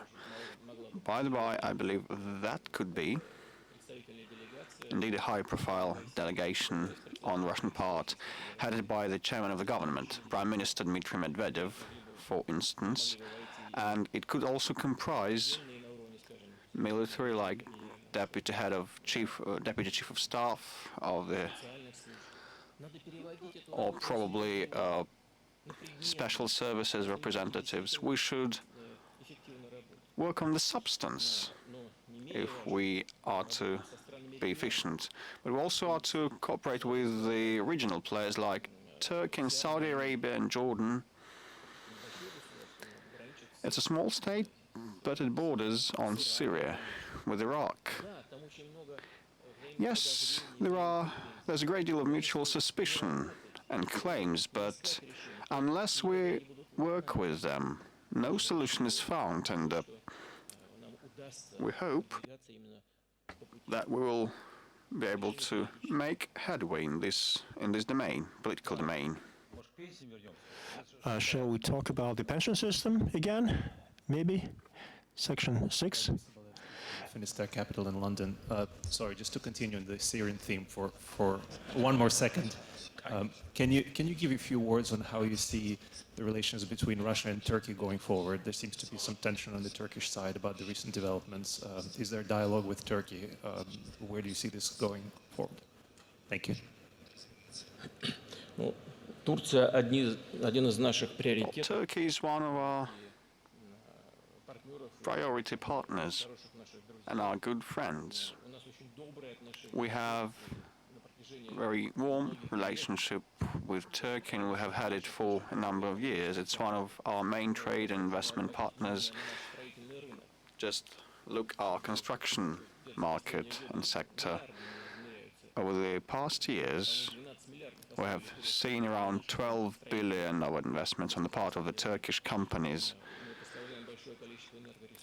by the by, I believe that could be indeed a high-profile delegation on the Russian part, headed by the chairman of the government, Prime Minister Dmitry Medvedev, for instance, and it could also comprise military, like deputy chief of staff of the, or probably special services representatives. We should work on the substance if we are to be efficient. But we also are to cooperate with the regional players like Turkey and Saudi Arabia and Jordan. It's a small state, but it borders on Syria with Iraq. Yes, there's a great deal of mutual suspicion and claims, but unless we work with them, no solution is found, and we hope that we will be able to make headway in this domain, political domain. Shall we talk about the pension system again? Maybe? Section 6? VTB Capital in London. Sorry, just to continue on the Syrian theme for one more second. Can you give a few words on how you see the relations between Russia and Turkey going forward? There seems to be some tension on the Turkish side about the recent developments. Is there dialogue with Turkey? Where do you see this going forward? Thank you. Turkey is one of our priority partners and our good friends. We have a very warm relationship with Turkey, and we have had it for a number of years. It's one of our main trade and investment partners. Just look at our construction market and sector. Over the past years, we have seen around 12 billion of investments on the part of the Turkish companies.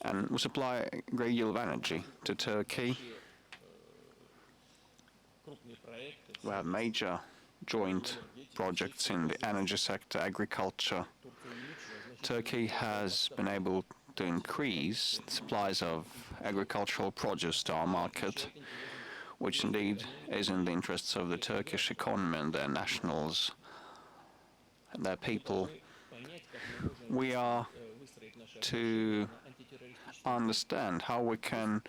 And we supply a great deal of energy to Turkey. We have major joint projects in the energy sector, agriculture. Turkey has been able to increase the supplies of agricultural produce to our market, which indeed is in the interests of the Turkish economy and their nationals and their people. We are to understand how we can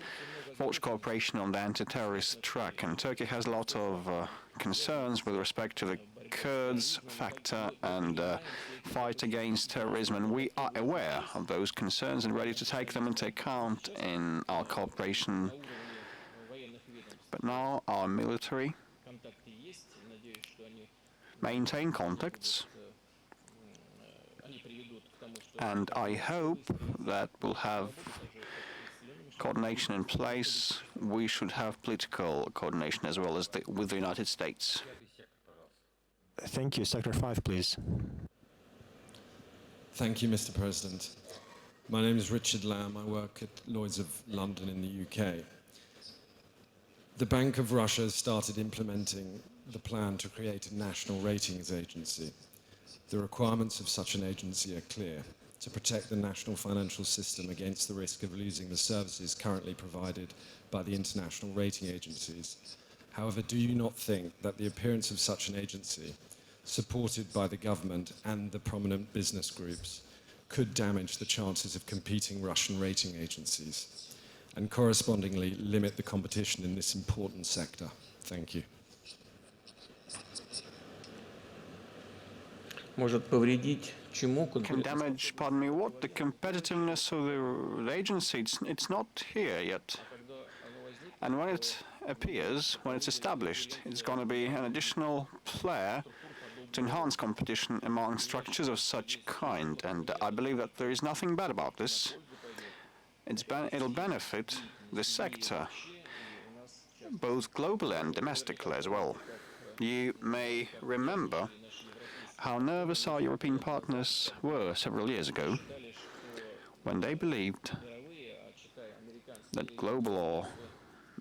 forge cooperation on the anti-terrorist track, and Turkey has a lot of concerns with respect to the Kurds factor and fight against terrorism, and we are aware of those concerns and ready to take them into account in our cooperation. But now our military maintain contacts, and I hope that we'll have coordination in place. We should have political coordination as well as with the United States. Thank you. Sector 5, please. Thank you, Mr. President. My name is Richard Lamb. I work at Lloyd's of London in the UK. The Bank of Russia has started implementing the plan to create a national ratings agency. The requirements of such an agency are clear: to protect the national financial system against the risk of losing the services currently provided by the international rating agencies. However, do you not think that the appearance of such an agency, supported by the government and the prominent business groups, could damage the chances of competing Russian rating agencies and correspondingly limit the competition in this important sector? Thank you. может повредить чему? Can damage, pardon me, what? The competitiveness of the agency, it's not here yet. And when it appears, when it's established, it's going to be an additional player to enhance competition among structures of such kind. And I believe that there is nothing bad about this. It'll benefit the sector, both globally and domestically as well. You may remember how nervous our European partners were several years ago when they believed that global or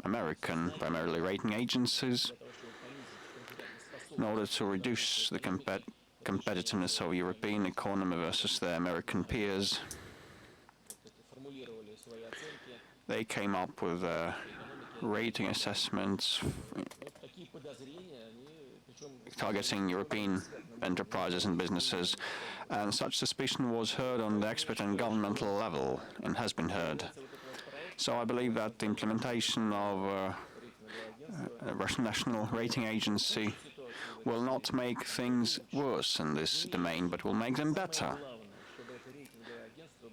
American, primarily rating agencies, in order to reduce the competitiveness of European economy versus their American peers, they came up with rating assessments targeting European enterprises and businesses, and such suspicion was heard on the expert and governmental level and has been heard. So I believe that the implementation of a Russian National Rating Agency will not make things worse in this domain, but will make them better.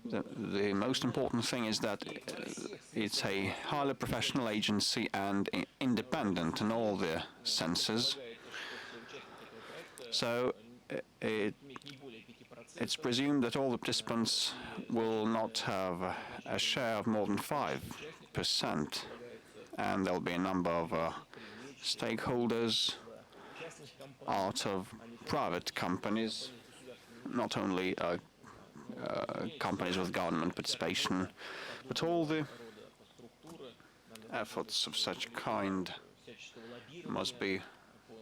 The most important thing is that it's a highly professional agency and independent in all the senses. So it's presumed that all the participants will not have a share of more than 5%, and there'll be a number of stakeholders out of private companies, not only companies with government participation, but all the efforts of such kind must be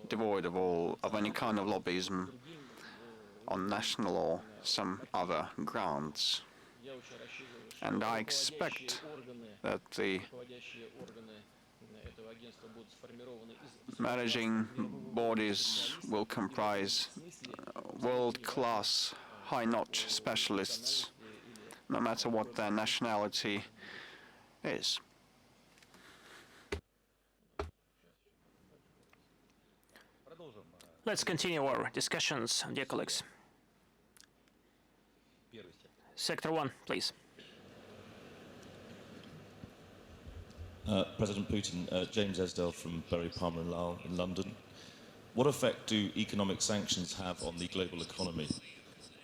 devoid of any kind of lobbyism on national or some other grounds. And I expect that the managing bodies will comprise world-class, high-notch specialists, no matter what their nationality is. Let's continue our discussions, dear colleagues. Sector 1, please. President Putin, James Esdale from Berry Palmer and Lowell in London. What effect do economic sanctions have on the global economy?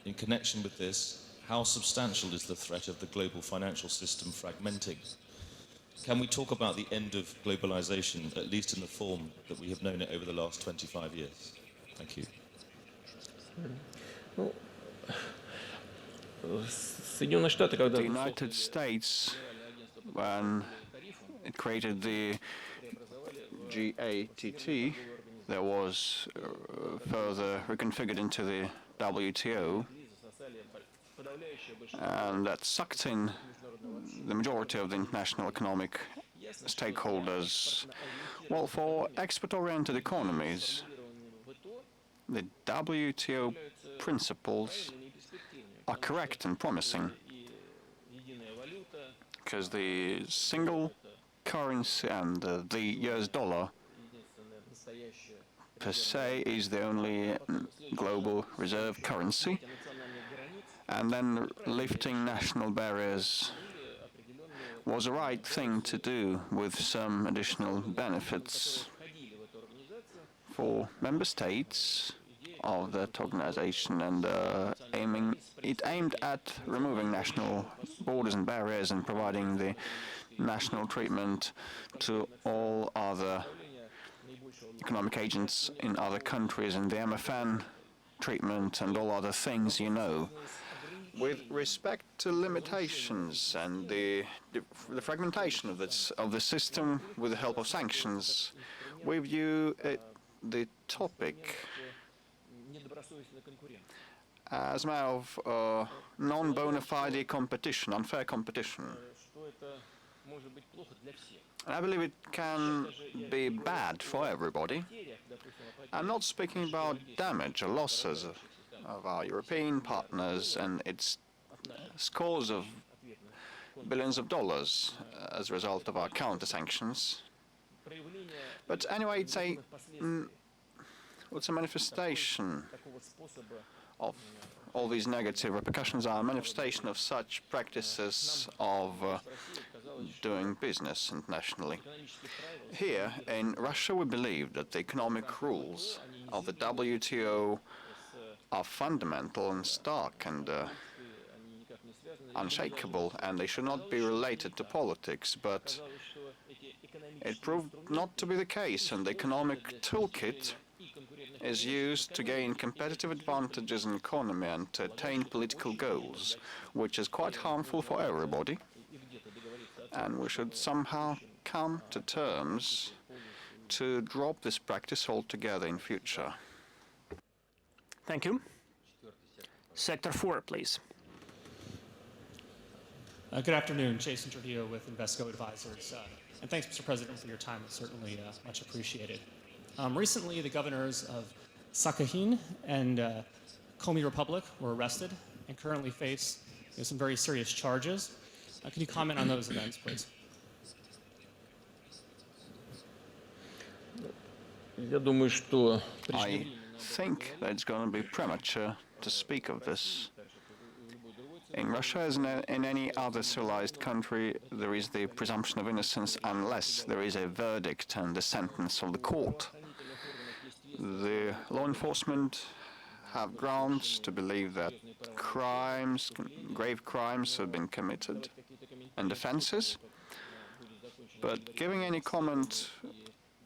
In connection with this, how substantial is the threat of the global financial system fragmenting? Can we talk about the end of globalization, at least in the form that we have known it over the last 25 years? Thank you. The United States, when it created the GATT, there was further reconfigured into the WTO, and that sucked in the majority of the international economic stakeholders. Well, for export-oriented economies, the WTO principles are correct and promising, because the single currency and the US dollar per se is the only global reserve currency, and then lifting national barriers was the right thing to do with some additional benefits for member states of that organization, and it aimed at removing national borders and barriers and providing the national treatment to all other economic agents in other countries, and the MFN treatment and all other things, you know. With respect to limitations and the fragmentation of the system with the help of sanctions, we view the topic as a matter of non-bona fide competition, unfair competition. And I believe it can be bad for everybody. I'm not speaking about damage or losses of our European partners and its scores of billions of dollars as a result of our counter-sanctions. But anyway, it's a manifestation of all these negative repercussions are a manifestation of such practices of doing business internationally. Here in Russia, we believe that the economic rules of the WTO are fundamental and stark and unshakable, and they should not be related to politics, but it proved not to be the case, and the economic toolkit is used to gain competitive advantages in the economy and to attain political goals, which is quite harmful for everybody, and we should somehow come to terms to drop this practice altogether in future. Thank you. Sector 4, please. Good afternoon, Jason Trujillo with Invesco Advisors. And thanks, Mr. President, for your time. It's certainly much appreciated. Recently, the governors of Sakhalin and Komi Republic were arrested and currently face some very serious charges. Can you comment on those events, please? I think that it's going to be premature to speak of this. In Russia, as in any other civilized country, there is the presumption of innocence unless there is a verdict and a sentence of the court. The law enforcement have grounds to believe that crimes, grave crimes have been committed and offenses, but giving any comment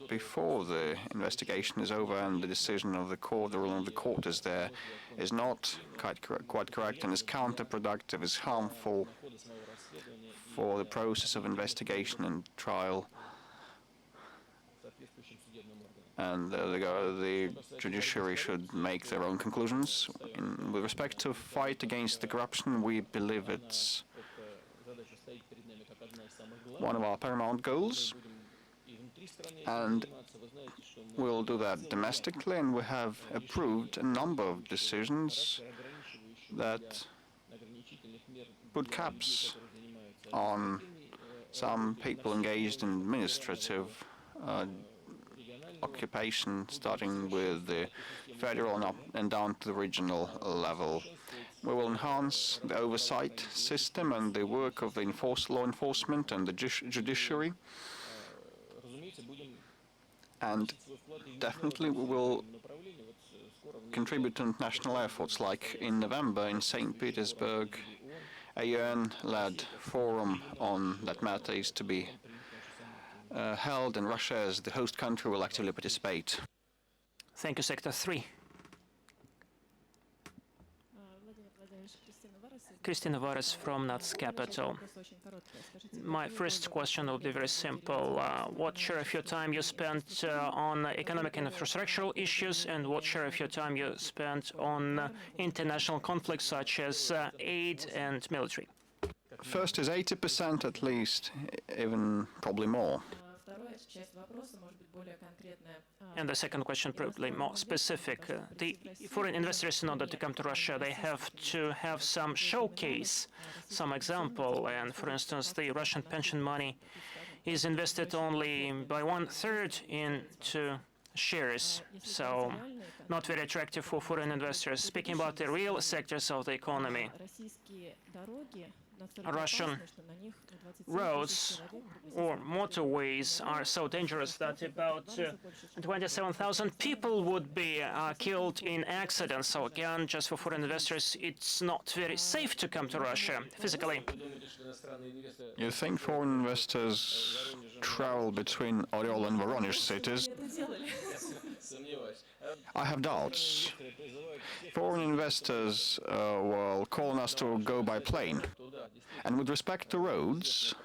before the investigation is over and the decision of the court, the ruling of the court is there, is not quite correct and is counterproductive, is harmful for the process of investigation and trial. And the judiciary should make their own conclusions. With respect to fight against the corruption, we believe it's one of our paramount goals, and we'll do that domestically, and we have approved a number of decisions that put caps on some people engaged in administrative occupation, starting with the federal and down to the regional level. We will enhance the oversight system and the work of the law enforcement and the judiciary, and definitely we will contribute to international efforts, like in November in St. Petersburg, a UN-led forum on that matter is to be held, and Russia as the host country will actively participate. Thank you, Sector 3. Christina Vares from Nuts Capital. My first question will be very simple. What share of your time you spent on economic and infrastructural issues, and what share of your time you spent on international conflicts such as aid and military? First is 80% at least, even probably more. And the second question, probably more specific. The foreign investors, in order to come to Russia, they have to have some showcase, some example. And for instance, the Russian pension money is invested only by 1/3 into shares, so not very attractive for foreign investors. Speaking about the real sectors of the economy, Russian roads or motorways are so dangerous that about 27,000 people would be killed in accidents. So again, just for foreign investors, it's not very safe to come to Russia physically. You think foreign investors travel between Oryol and Voronezh cities? I have doubts. Foreign investors will call on us to go by plane. And with respect to roads,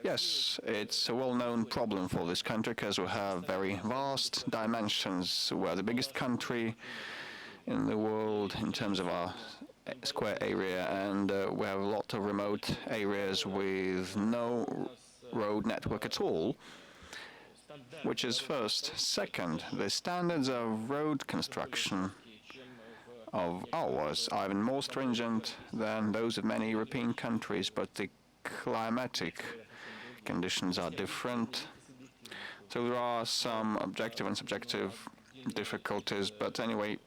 yes, it's a well-known problem for this country because we have very vast dimensions. We're the biggest country in the world in terms of our square area, and we have a lot of remote areas with no road network at all, which is first. Second, the standards of road construction of ours are even more stringent than those of many European countries, but the climatic conditions are different. So there are some objective and subjective difficulties, but anyway,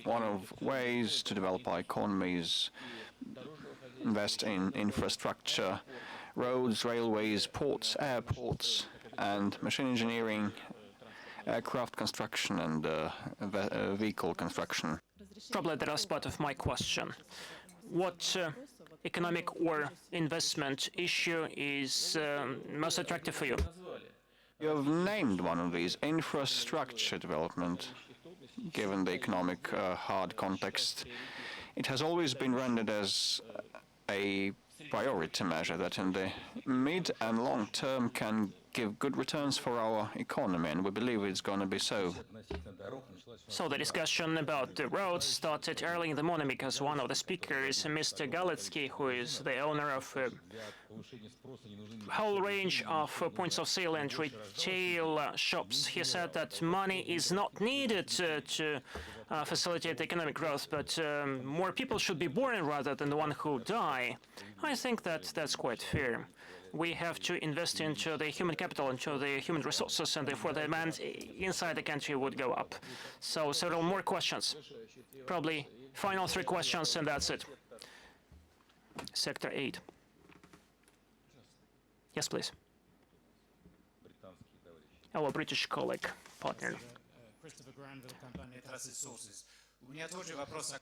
one of ways to develop our economy is invest in infrastructure, roads, railways, ports, airports, and machine engineering, aircraft construction, and vehicle construction. Probably the last part of my question. What economic or investment issue is most attractive for you? You have named one of these, infrastructure development. Given the economic hard context, it has always been rendered as a priority measure that in the mid and long term can give good returns for our economy, and we believe it's going to be so. So the discussion about the roads started early in the morning because one of the speakers, Mr. Galitsky, who is the owner of a whole range of points of sale and retail shops, he said that money is not needed to facilitate economic growth, but more people should be born rather than the one who die. I think that that's quite fair. We have to invest into the human capital, into the human resources, and therefore the demand inside the country would go up. So several more questions. Probably final 3 questions, and that's it. Sector 8. Yes, please. Our British colleague, partner.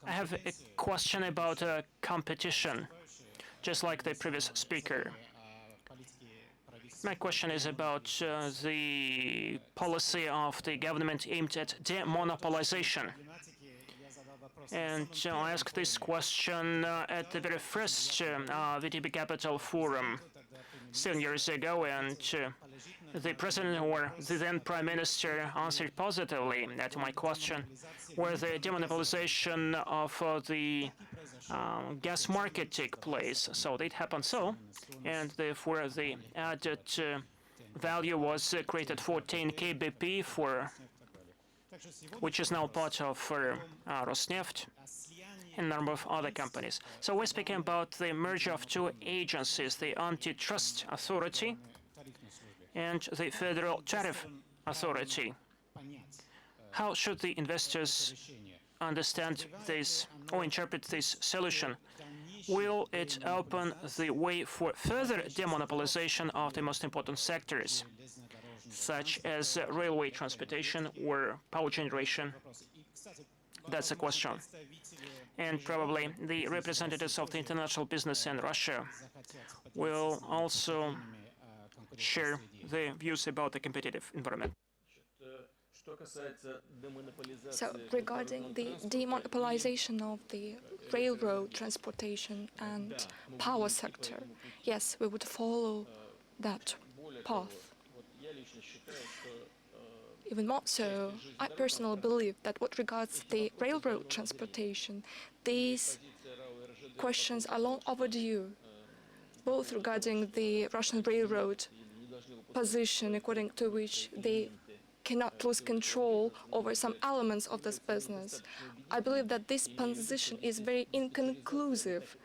I have a question about competition, just like the previous speaker. My question is about the policy of the government aimed at demonopolization. And I asked this question at the very first VTB Capital forum 7 years ago, and the president or the then prime minister answered positively at my question, where the demonopolization of the gas market take place. So it happened so, and therefore the added value was created for 10 kbp which is now part of Rosneft and a number of other companies. So we're speaking about the merger of 2 agencies, the Antitrust Authority and the Federal Tariff Authority. How should the investors understand this or interpret this solution? Will it open the way for further demonopolization of the most important sectors, such as railway transportation or power generation? That's a question. And probably the representatives of the international business in Russia will also share their views about the competitive environment. So regarding the demonopolization of the railroad transportation and power sector, yes, we would follow that path. Even more so, I personally believe that what regards the railroad transportation, these questions are long overdue, both regarding the Russian railroad position, according to which they cannot lose control over some elements of this business. I believe that this position is very inconclusive,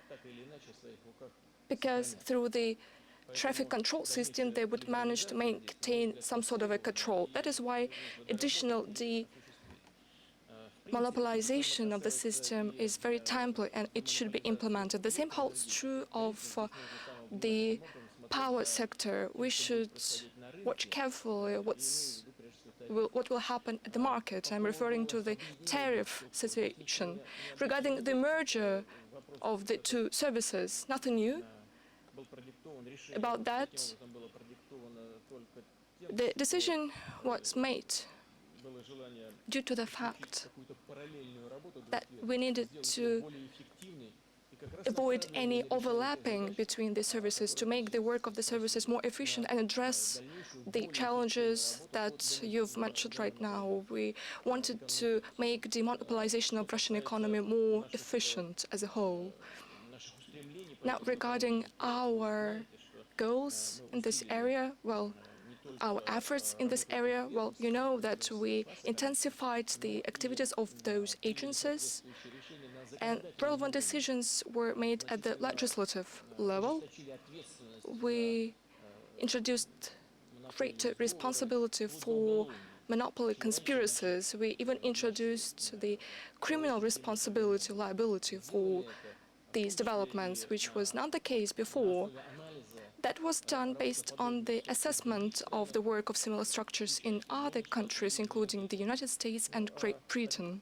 because through the traffic control system, they would manage to maintain some sort of a control. That is why additional demonopolization of the system is very timely, and it should be implemented. The same holds true of the power sector. We should watch carefully what will happen at the market. I'm referring to the tariff situation. Regarding the merger of the 2 services, nothing new about that. The decision was made due to the fact that we needed to avoid any overlapping between the services to make the work of the services more efficient and address the challenges that you've mentioned right now. We wanted to make demonopolization of Russian economy more efficient as a whole. Now, regarding our goals in this area, well, our efforts in this area, well, you know that we intensified the activities of those agencies, and relevant decisions were made at the legislative level. We introduced greater responsibility for monopoly conspiracies. We even introduced the criminal responsibility, liability for these developments, which was not the case before. That was done based on the assessment of the work of similar structures in other countries, including the United States and Great Britain.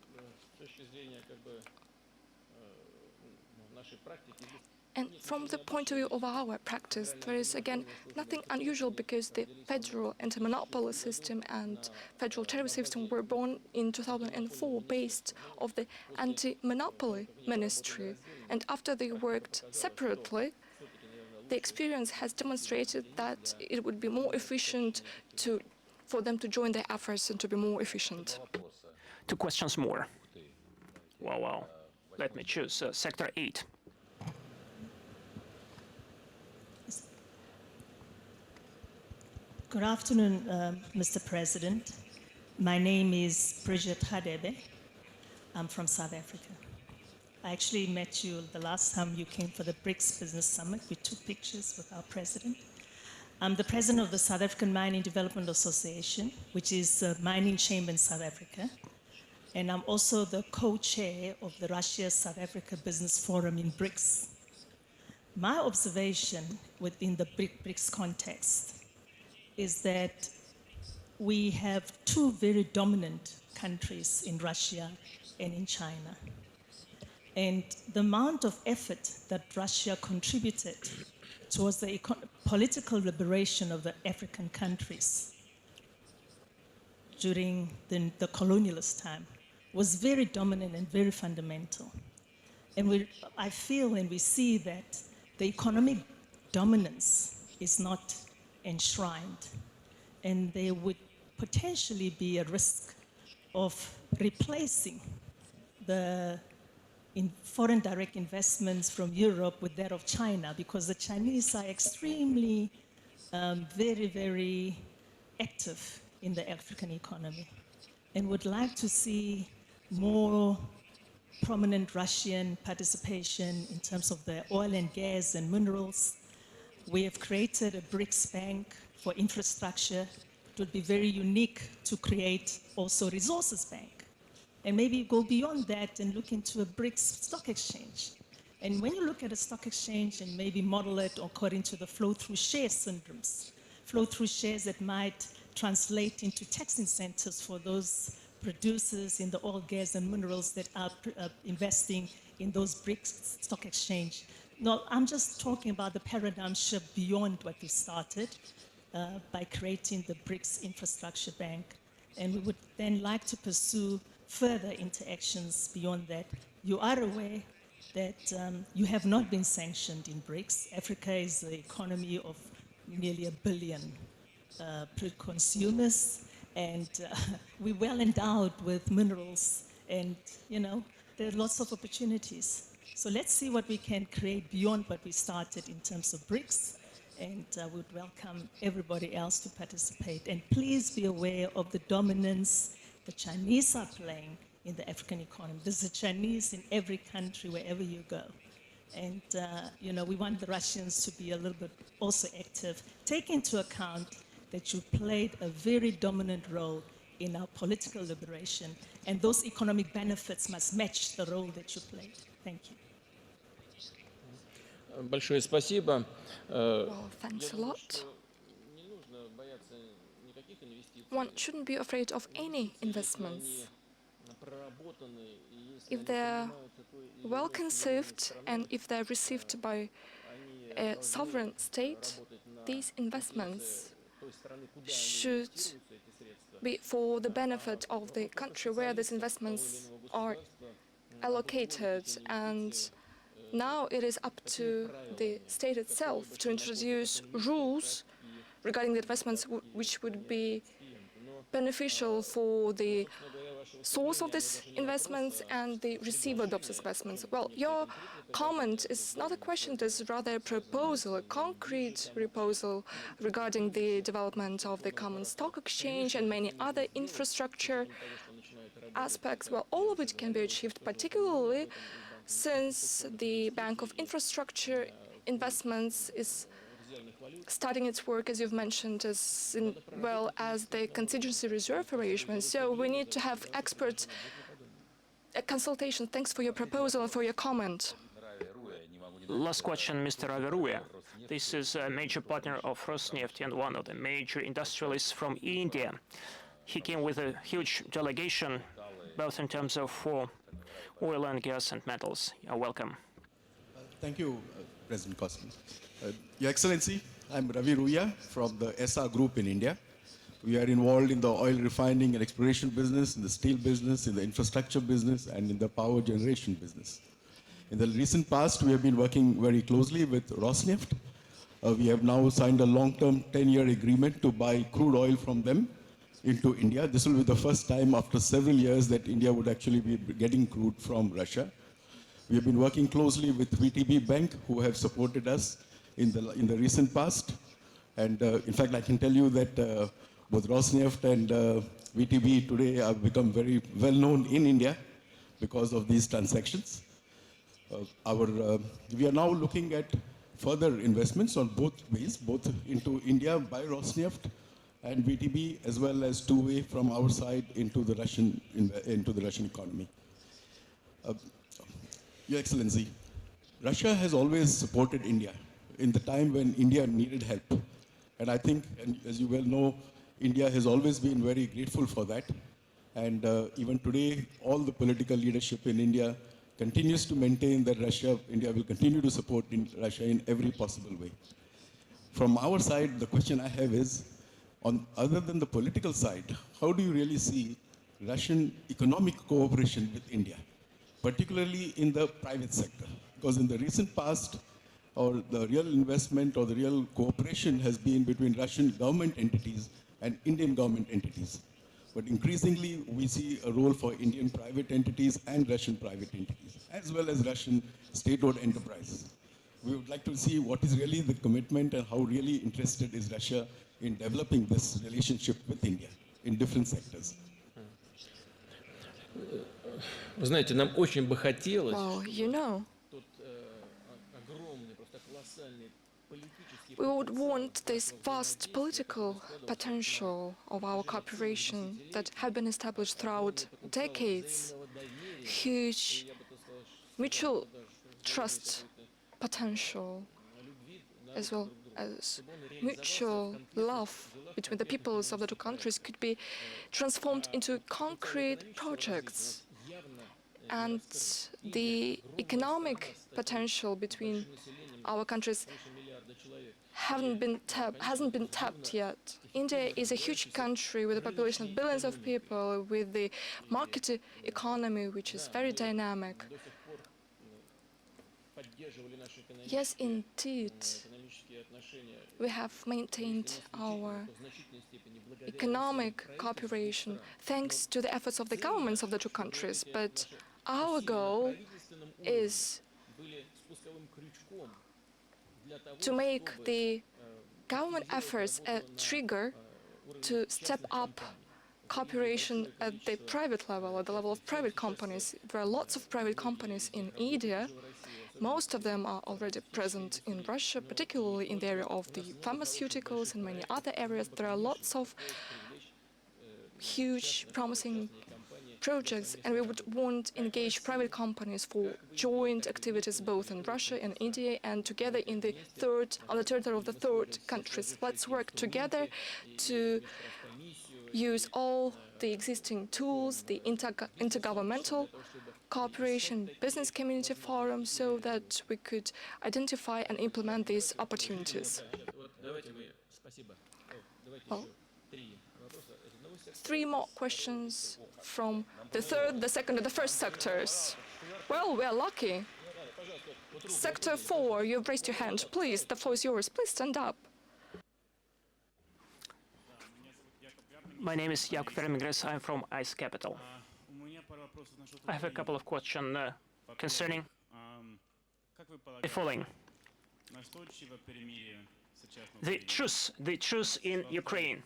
And from the point of view of our practice, there is, again, nothing unusual because the federal anti-monopoly system and federal tariff system were born in 2004 based on the anti-monopoly ministry. And after they worked separately, the experience has demonstrated that it would be more efficient for them to join their efforts and to be more efficient. 2 questions more. Well, let me choose. Sector 8. Good afternoon, Mr. President. My name is Bridget Hadebe. I'm from South Africa. I actually met you the last time you came for the BRICS Business Summit. We took pictures with our president. I'm the president of the South African Mining Development Association, which is a mining chamber in South Africa. And I'm also the co-chair of the Russia-South Africa Business Forum in BRICS. My observation within the BRICS context is that we have 2 very dominant countries in Russia and in China. And the amount of effort that Russia contributed towards the political liberation of the African countries during the colonialist time was very dominant and very fundamental. And I feel and we see that the economic dominance is not enshrined, and there would potentially be a risk of replacing the foreign direct investments from Europe with that of China, because the Chinese are extremely, very, very active in the African economy, and would like to see more prominent Russian participation in terms of the oil and gas and minerals. We have created a BRICS bank for infrastructure. It would be very unique to create also a resources bank. And maybe go beyond that and look into a BRICS stock exchange. And when you look at a stock exchange and maybe model it according to the flow-through share syndromes, flow-through shares that might translate into tax incentives for those producers in the oil, gas, and minerals that are investing in those BRICS stock exchange. No, I'm just talking about the paradigm shift beyond what we started by creating the BRICS Infrastructure Bank. And we would then like to pursue further interactions beyond that. You are aware that you have not been sanctioned in BRICS. Africa is the economy of nearly 1 billion consumers, and we're well endowed with minerals, and there are lots of opportunities. So let's see what we can create beyond what we started in terms of BRICS, and would welcome everybody else to participate. And please be aware of the dominance the Chinese are playing in the African economy. There's a Chinese in every country, wherever you go. And we want the Russians to be a little bit also active. Take into account that you played a very dominant role in our political liberation, and those economic benefits must match the role that you played. Thank you. Большое спасибо. Well, thanks a lot. One shouldn't be afraid of any investments. If they're well conceived and if they're received by a sovereign state, these investments should be for the benefit of the country where these investments are allocated. And now it is up to the state itself to introduce rules regarding the investments which would be beneficial for the source of these investments and the receiver of these investments. Well, your comment is not a question, it is rather a proposal, a concrete proposal regarding the development of the common stock exchange and many other infrastructure aspects. Well, all of it can be achieved, particularly since the Bank of Infrastructure Investments is starting its work, as you've mentioned, as well as the contingency reserve arrangement. So we need to have expert consultation. Thanks for your proposal and for your comment. Last question, Mr. Averua. This is a major partner of Rosneft and one of the major industrialists from India. He came with a huge delegation, both in terms of oil and gas and metals. You're welcome. Thank you, President Kostin. Your Excellency, I'm Ravi Ruya from the SR Group in India. We are involved in the oil refining and exploration business, in the steel business, in the infrastructure business, and in the power generation business. In the recent past, we have been working very closely with Rosneft. We have now signed a long-term 10-year agreement to buy crude oil from them into India. This will be the first time after several years that India would actually be getting crude from Russia. We have been working closely with VTB Bank, who have supported us in the recent past. And in fact, I can tell you that both Rosneft and VTB today have become very well known in India because of these transactions. We are now looking at further investments on both ways, both into India by Rosneft and VTB, as well as two-way from our side into the Russian economy. Your Excellency, Russia has always supported India in the time when India needed help. And I think, and as you well know, India has always been very grateful for that. And even today, all the political leadership in India continues to maintain that India will continue to support Russia in every possible way. From our side, the question I have is, other than the political side, how do you really see Russian economic cooperation with India, particularly in the private sector? Because in the recent past, or the real investment or the real cooperation has been between Russian government entities and Indian government entities. But increasingly, we see a role for Indian private entities and Russian private entities, as well as Russian state-owned enterprises. We would like to see what is really the commitment and how really interested is Russia in developing this relationship with India in different sectors. Вы знаете, нам очень бы хотелось. Well, you know, we would want this vast political potential of our cooperation that have been established throughout decades, huge mutual trust potential, as well as mutual love between the peoples of the two countries could be transformed into concrete projects. And the economic potential between our countries hasn't been tapped yet. India is a huge country with a population of billions of people, with the market economy, which is very dynamic. Yes, indeed, we have maintained our economic cooperation thanks to the efforts of the governments of the two countries, but our goal is to make the government efforts a trigger to step up cooperation at the private level, at the level of private companies. There are lots of private companies in India. Most of them are already present in Russia, particularly in the area of the pharmaceuticals and many other areas. There are lots of huge, promising projects, and we would want to engage private companies for joint activities both in Russia and India and together on the territory of the third countries. Let's work together to use all the existing tools, the intergovernmental cooperation, business community forum, so that we could identify and implement these opportunities. Well, 3 more questions from the third, the second, and the first sectors. Well, we're lucky. Sector 4, you've raised your hand. Please, the floor is yours. Please stand up. My name is Jakub Vermigres. I'm from ICE Capital. I have a couple of questions concerning the following. The truce in Ukraine,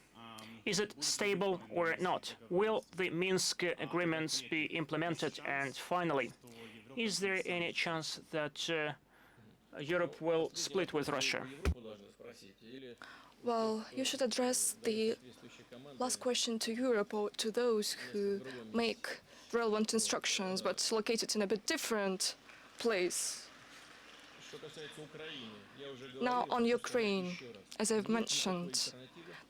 is it stable or not? Will the Minsk agreements be implemented? And finally, is there any chance that Europe will split with Russia? Well, you should address the last question to Europe or to those who make relevant instructions but located in a bit different place. Now, on Ukraine, as I've mentioned,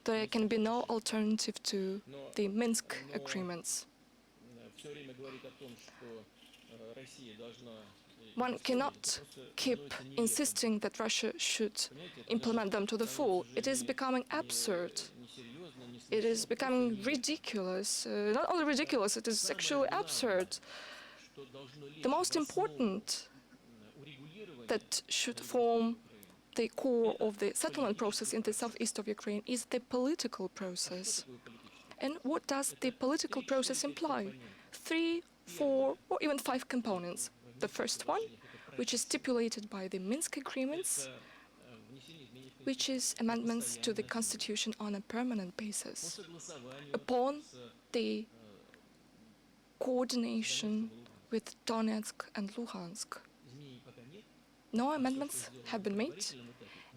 there can be no alternative to the Minsk agreements. One cannot keep insisting that Russia should implement them to the full. It is becoming absurd. It is becoming ridiculous. Not only ridiculous, it is actually absurd. The most important that should form the core of the settlement process in the southeast of Ukraine is the political process. And what does the political process imply? 3, 4, or even 5 components. The first one, which is stipulated by the Minsk agreements, which is amendments to the constitution on a permanent basis, upon the coordination with Donetsk and Luhansk. No amendments have been made,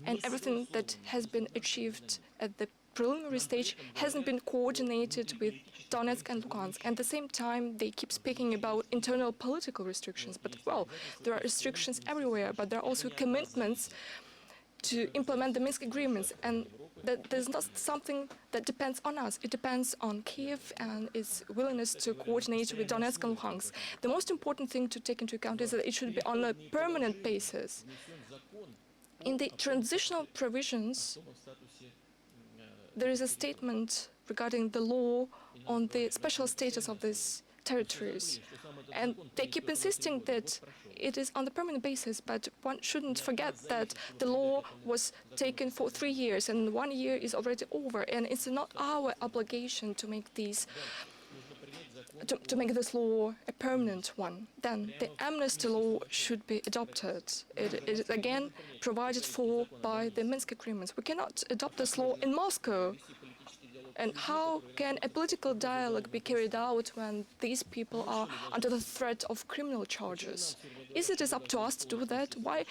and everything that has been achieved at the preliminary stage hasn't been coordinated with Donetsk and Luhansk. At the same time, they keep speaking about internal political restrictions. But, well, there are restrictions everywhere, but there are also commitments to implement the Minsk agreements. And that there's not something that depends on us. It depends on Kiev and its willingness to coordinate with Donetsk and Luhansk. The most important thing to take into account is that it should be on a permanent basis. In the transitional provisions, there is a statement regarding the law on the special status of these territories. And they keep insisting that it is on the permanent basis, but one shouldn't forget that the law was taken for 3 years, and 1 year is already over, and it's not our obligation to make these to make this law a permanent one. Then the amnesty law should be adopted. It is again provided for by the Minsk agreements. We cannot adopt this law in Moscow. And how can a political dialogue be carried out when these people are under the threat of criminal charges? Is it up to us to do that? Why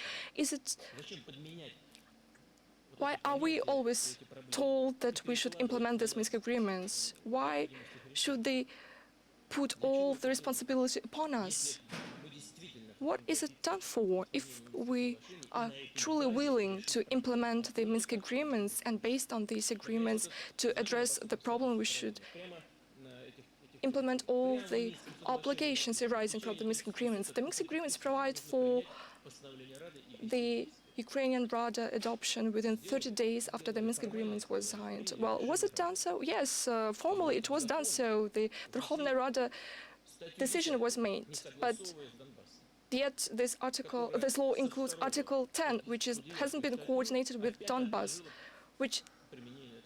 are we always told that we should implement these Minsk agreements? Why should they put all the responsibility upon us? What is it done for? If we are truly willing to implement the Minsk agreements and based on these agreements to address the problem, we should implement all the obligations arising from the Minsk agreements. The Minsk agreements provide for the Ukrainian Rada adoption within 30 days after the Minsk agreements was signed. Well, was it done so? Yes, formally it was done so. The Verkhovna Rada decision was made, but yet this law includes Article 10, which hasn't been coordinated with Donbas, which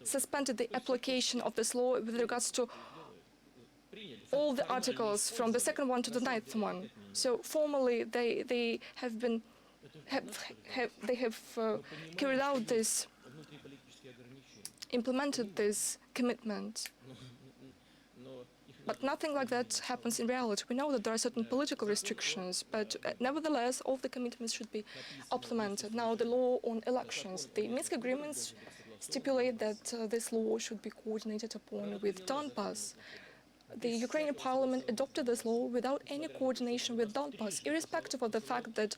suspended the application of this law with regards to all the articles from the 2nd one to the 9th one. So formally, they have carried out this, implemented this commitment. But nothing like that happens in reality. We know that there are certain political restrictions, but nevertheless, all the commitments should be implemented. Now, the law on elections. The Minsk agreements stipulate that this law should be coordinated upon with Donbas. The Ukrainian parliament adopted this law without any coordination with Donbas, irrespective of the fact that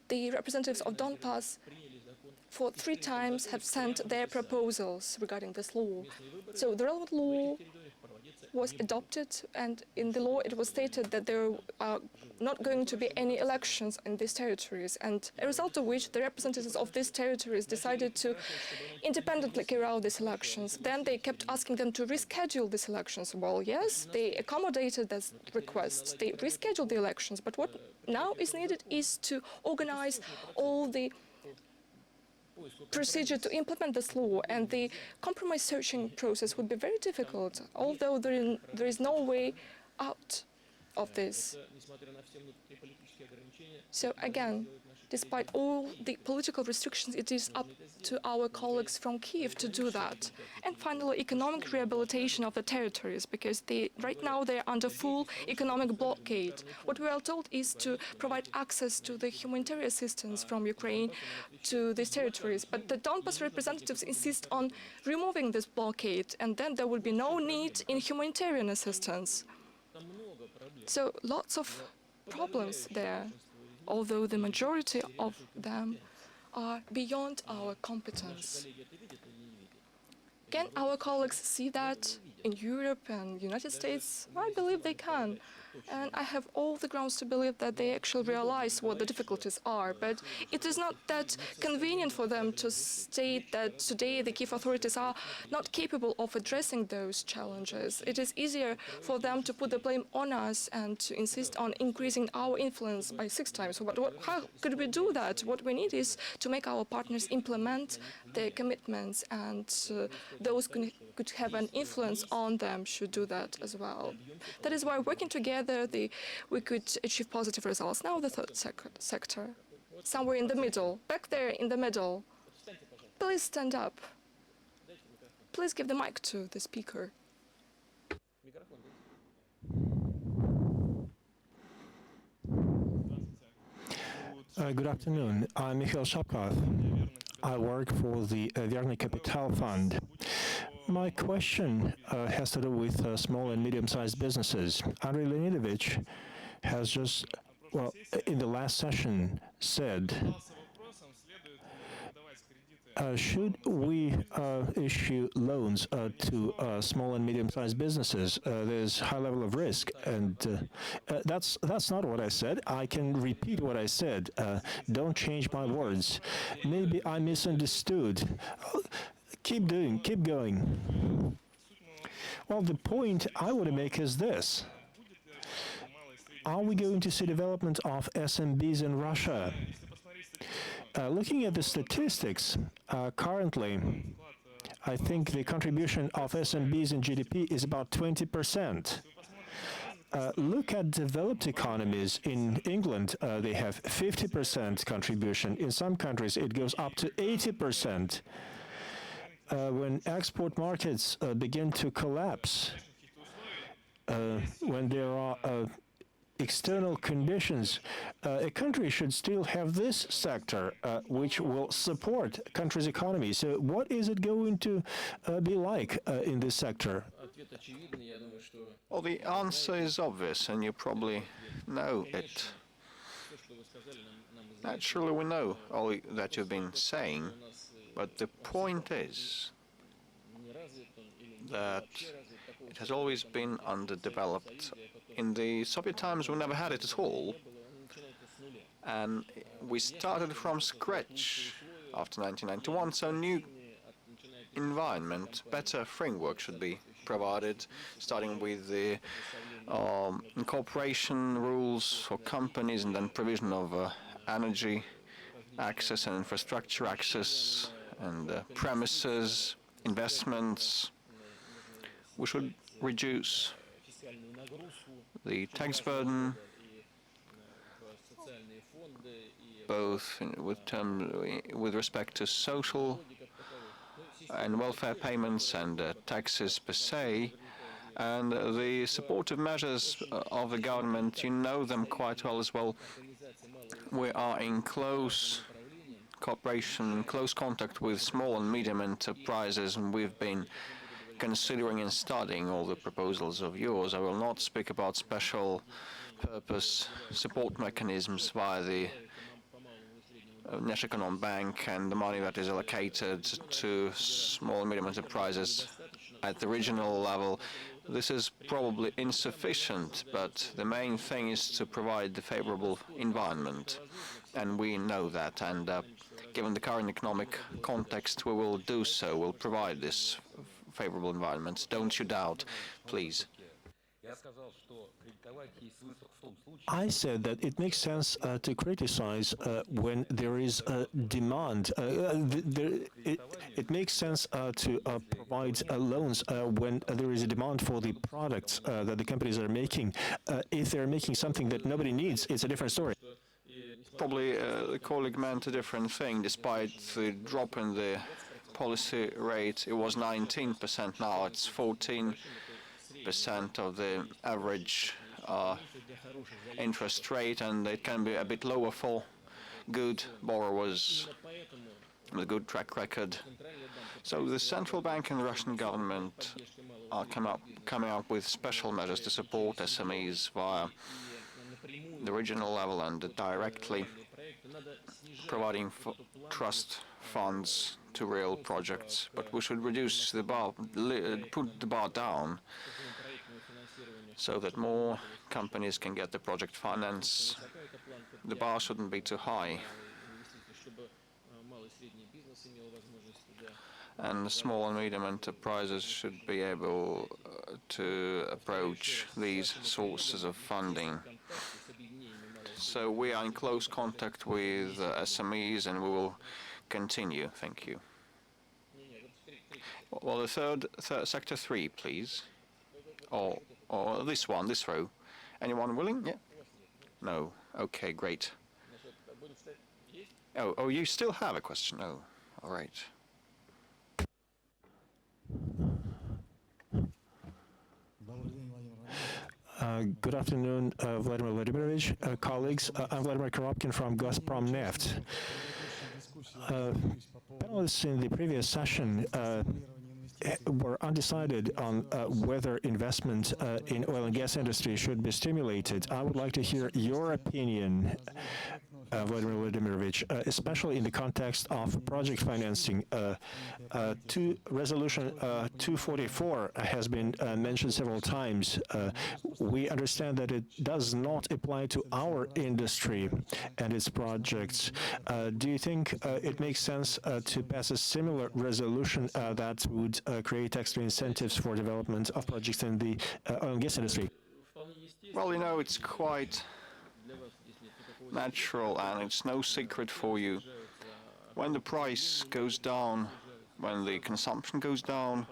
the representatives of Donbas for 3 times have sent their proposals regarding this law. So the relevant law was adopted, and in the law it was stated that there are not going to be any elections in these territories, and a result of which the representatives of these territories decided to independently carry out these elections. Then they kept asking them to reschedule these elections. Well, yes, they accommodated this request. They rescheduled the elections, but what now is needed is to organize all the procedure to implement this law, and the compromise searching process would be very difficult, although there is no way out of this. So again, despite all the political restrictions, it is up to our colleagues from Kiev to do that. And finally, economic rehabilitation of the territories, because right now they're under full economic blockade. What we are told is to provide access to the humanitarian assistance from Ukraine to these territories. But the Donbas representatives insist on removing this blockade, and then there will be no need in humanitarian assistance. So lots of problems there, although the majority of them are beyond our competence. Can our colleagues see that in Europe and United States? I believe they can. And I have all the grounds to believe that they actually realize what the difficulties are. But it is not that convenient for them to state that today the Kiev authorities are not capable of addressing those challenges. It is easier for them to put the blame on us and to insist on increasing our influence by 6 times. But how could we do that? What we need is to make our partners implement their commitments, and those who could have an influence on them should do that as well. That is why working together we could achieve positive results. Now the third sector, somewhere in the middle, back there in the middle. Please stand up. Please give the mic to the speaker. Good afternoon. I'm Mikhail Shapkov. I work for the VTB Capital Fund. My question has to do with small and medium-sized businesses. Andrei Leonidovich has just, well, in the last session said, should we issue loans to small and medium-sized businesses? There's high level of risk, and that's not what I said. I can repeat what I said. Don't change my words. Maybe I misunderstood. Keep going. Well, the point I want to make is this. Are we going to see development of SMBs in Russia? Looking at the statistics, currently, I think the contribution of SMBs in GDP is about 20%. Look at developed economies. In England, they have 50% contribution. In some countries, it goes up to 80%. When export markets begin to collapse, when there are external conditions, a country should still have this sector, which will support a country's economy. So what is it going to be like in this sector? Well, the answer is obvious, and you probably know it. Naturally, we know all that you've been saying, but the point is that it has always been underdeveloped. In the Soviet times, we never had it at all, and we started from scratch after 1991, so new environment, better framework should be provided, starting with the incorporation rules for companies and then provision of energy access and infrastructure access and premises, investments. We should reduce the tax burden, both with respect to social and welfare payments and taxes per se, and the supportive measures of the government, you know them quite well as well. We are in close cooperation, in close contact with small and medium enterprises, and we've been considering and studying all the proposals of yours. I will not speak about special purpose support mechanisms via the National Bank and the money that is allocated to small and medium enterprises at the regional level. This is probably insufficient, but the main thing is to provide the favorable environment, and we know that, and given the current economic context, we will do so. We'll provide this favorable environment. Don't you doubt, please. I said that it makes sense to criticize when there is a demand. It makes sense to provide loans when there is a demand for the products that the companies are making. If they're making something that nobody needs, it's a different story. Probably the colleague meant a different thing. Despite the drop in the policy rate, it was 19%. Now it's 14% of the average interest rate, and it can be a bit lower for good borrowers with a good track record. So the central bank and the Russian government are coming up with special measures to support SMEs via the regional level and directly providing trust funds to real projects. But we should reduce the bar, put the bar down, so that more companies can get the project finance. The bar shouldn't be too high. And small and medium enterprises should be able to approach these sources of funding. So we are in close contact with SMEs, and we will continue. Thank you. Well, the third sector 3, please. Or this one, this row. Anyone willing? Yeah? No. Okay, great. Oh, you still have a question? Oh, all right. Good afternoon, Vladimir Vladimirovich, colleagues. I'm Vladimir Korobkin from Gazprom Neft. Panelists in the previous session were undecided on whether investment in oil and gas industry should be stimulated. I would like to hear your opinion, Vladimir Vladimirovich, especially in the context of project financing. Resolution 244 has been mentioned several times. We understand that it does not apply to our industry and its projects. Do you think it makes sense to pass a similar resolution that would create extra incentives for development of projects in the oil and gas industry? Well, you know, it's quite natural, and it's no secret for you. When the price goes down, when the consumption goes down,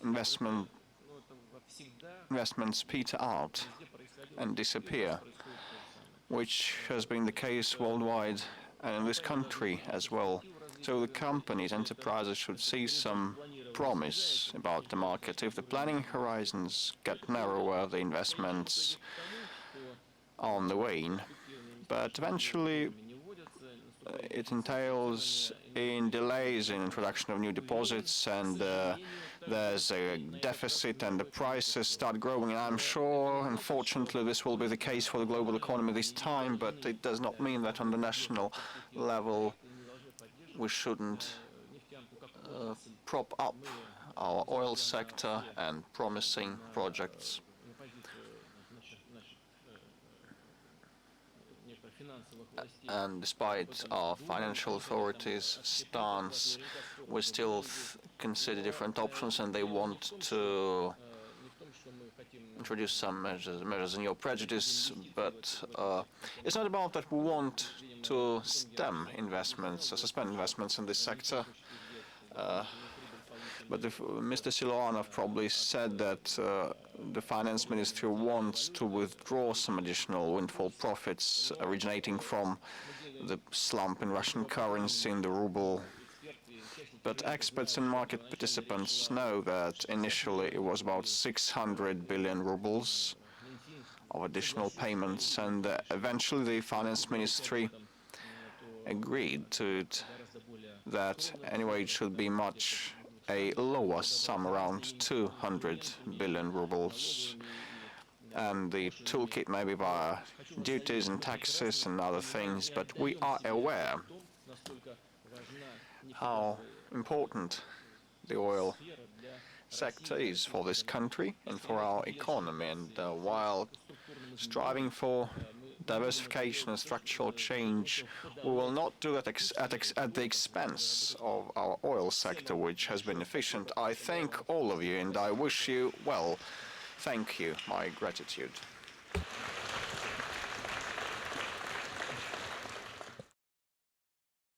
investments peter out and disappear, which has been the case worldwide and in this country as well. So the companies, enterprises should see some promise about the market. If the planning horizons get narrower, the investments are on the wane. But eventually it entails in delays in introduction of new deposits, and there's a deficit and the prices start growing. And I'm sure, unfortunately, this will be the case for the global economy this time, but it does not mean that on the national level we shouldn't prop up our oil sector and promising projects. And despite our financial authorities' stance, we still consider different options, and they want to introduce some measures in your prejudice. But it's not about that we want to stem investments, or suspend investments in this sector. But Mr. Siluanov probably said that the finance ministry wants to withdraw some additional windfall profits originating from the slump in Russian currency, in the ruble. But experts and market participants know that initially it was about 600 billion rubles of additional payments, and eventually the finance ministry agreed to it, that anyway it should be a lower sum, around 200 billion rubles. And the toolkit may be via duties and taxes and other things, but we are aware how important the oil sector is for this country and for our economy. And while striving for diversification and structural change, we will not do that at the expense of our oil sector, which has been efficient. I thank all of you, and I wish you well thank you, my gratitude.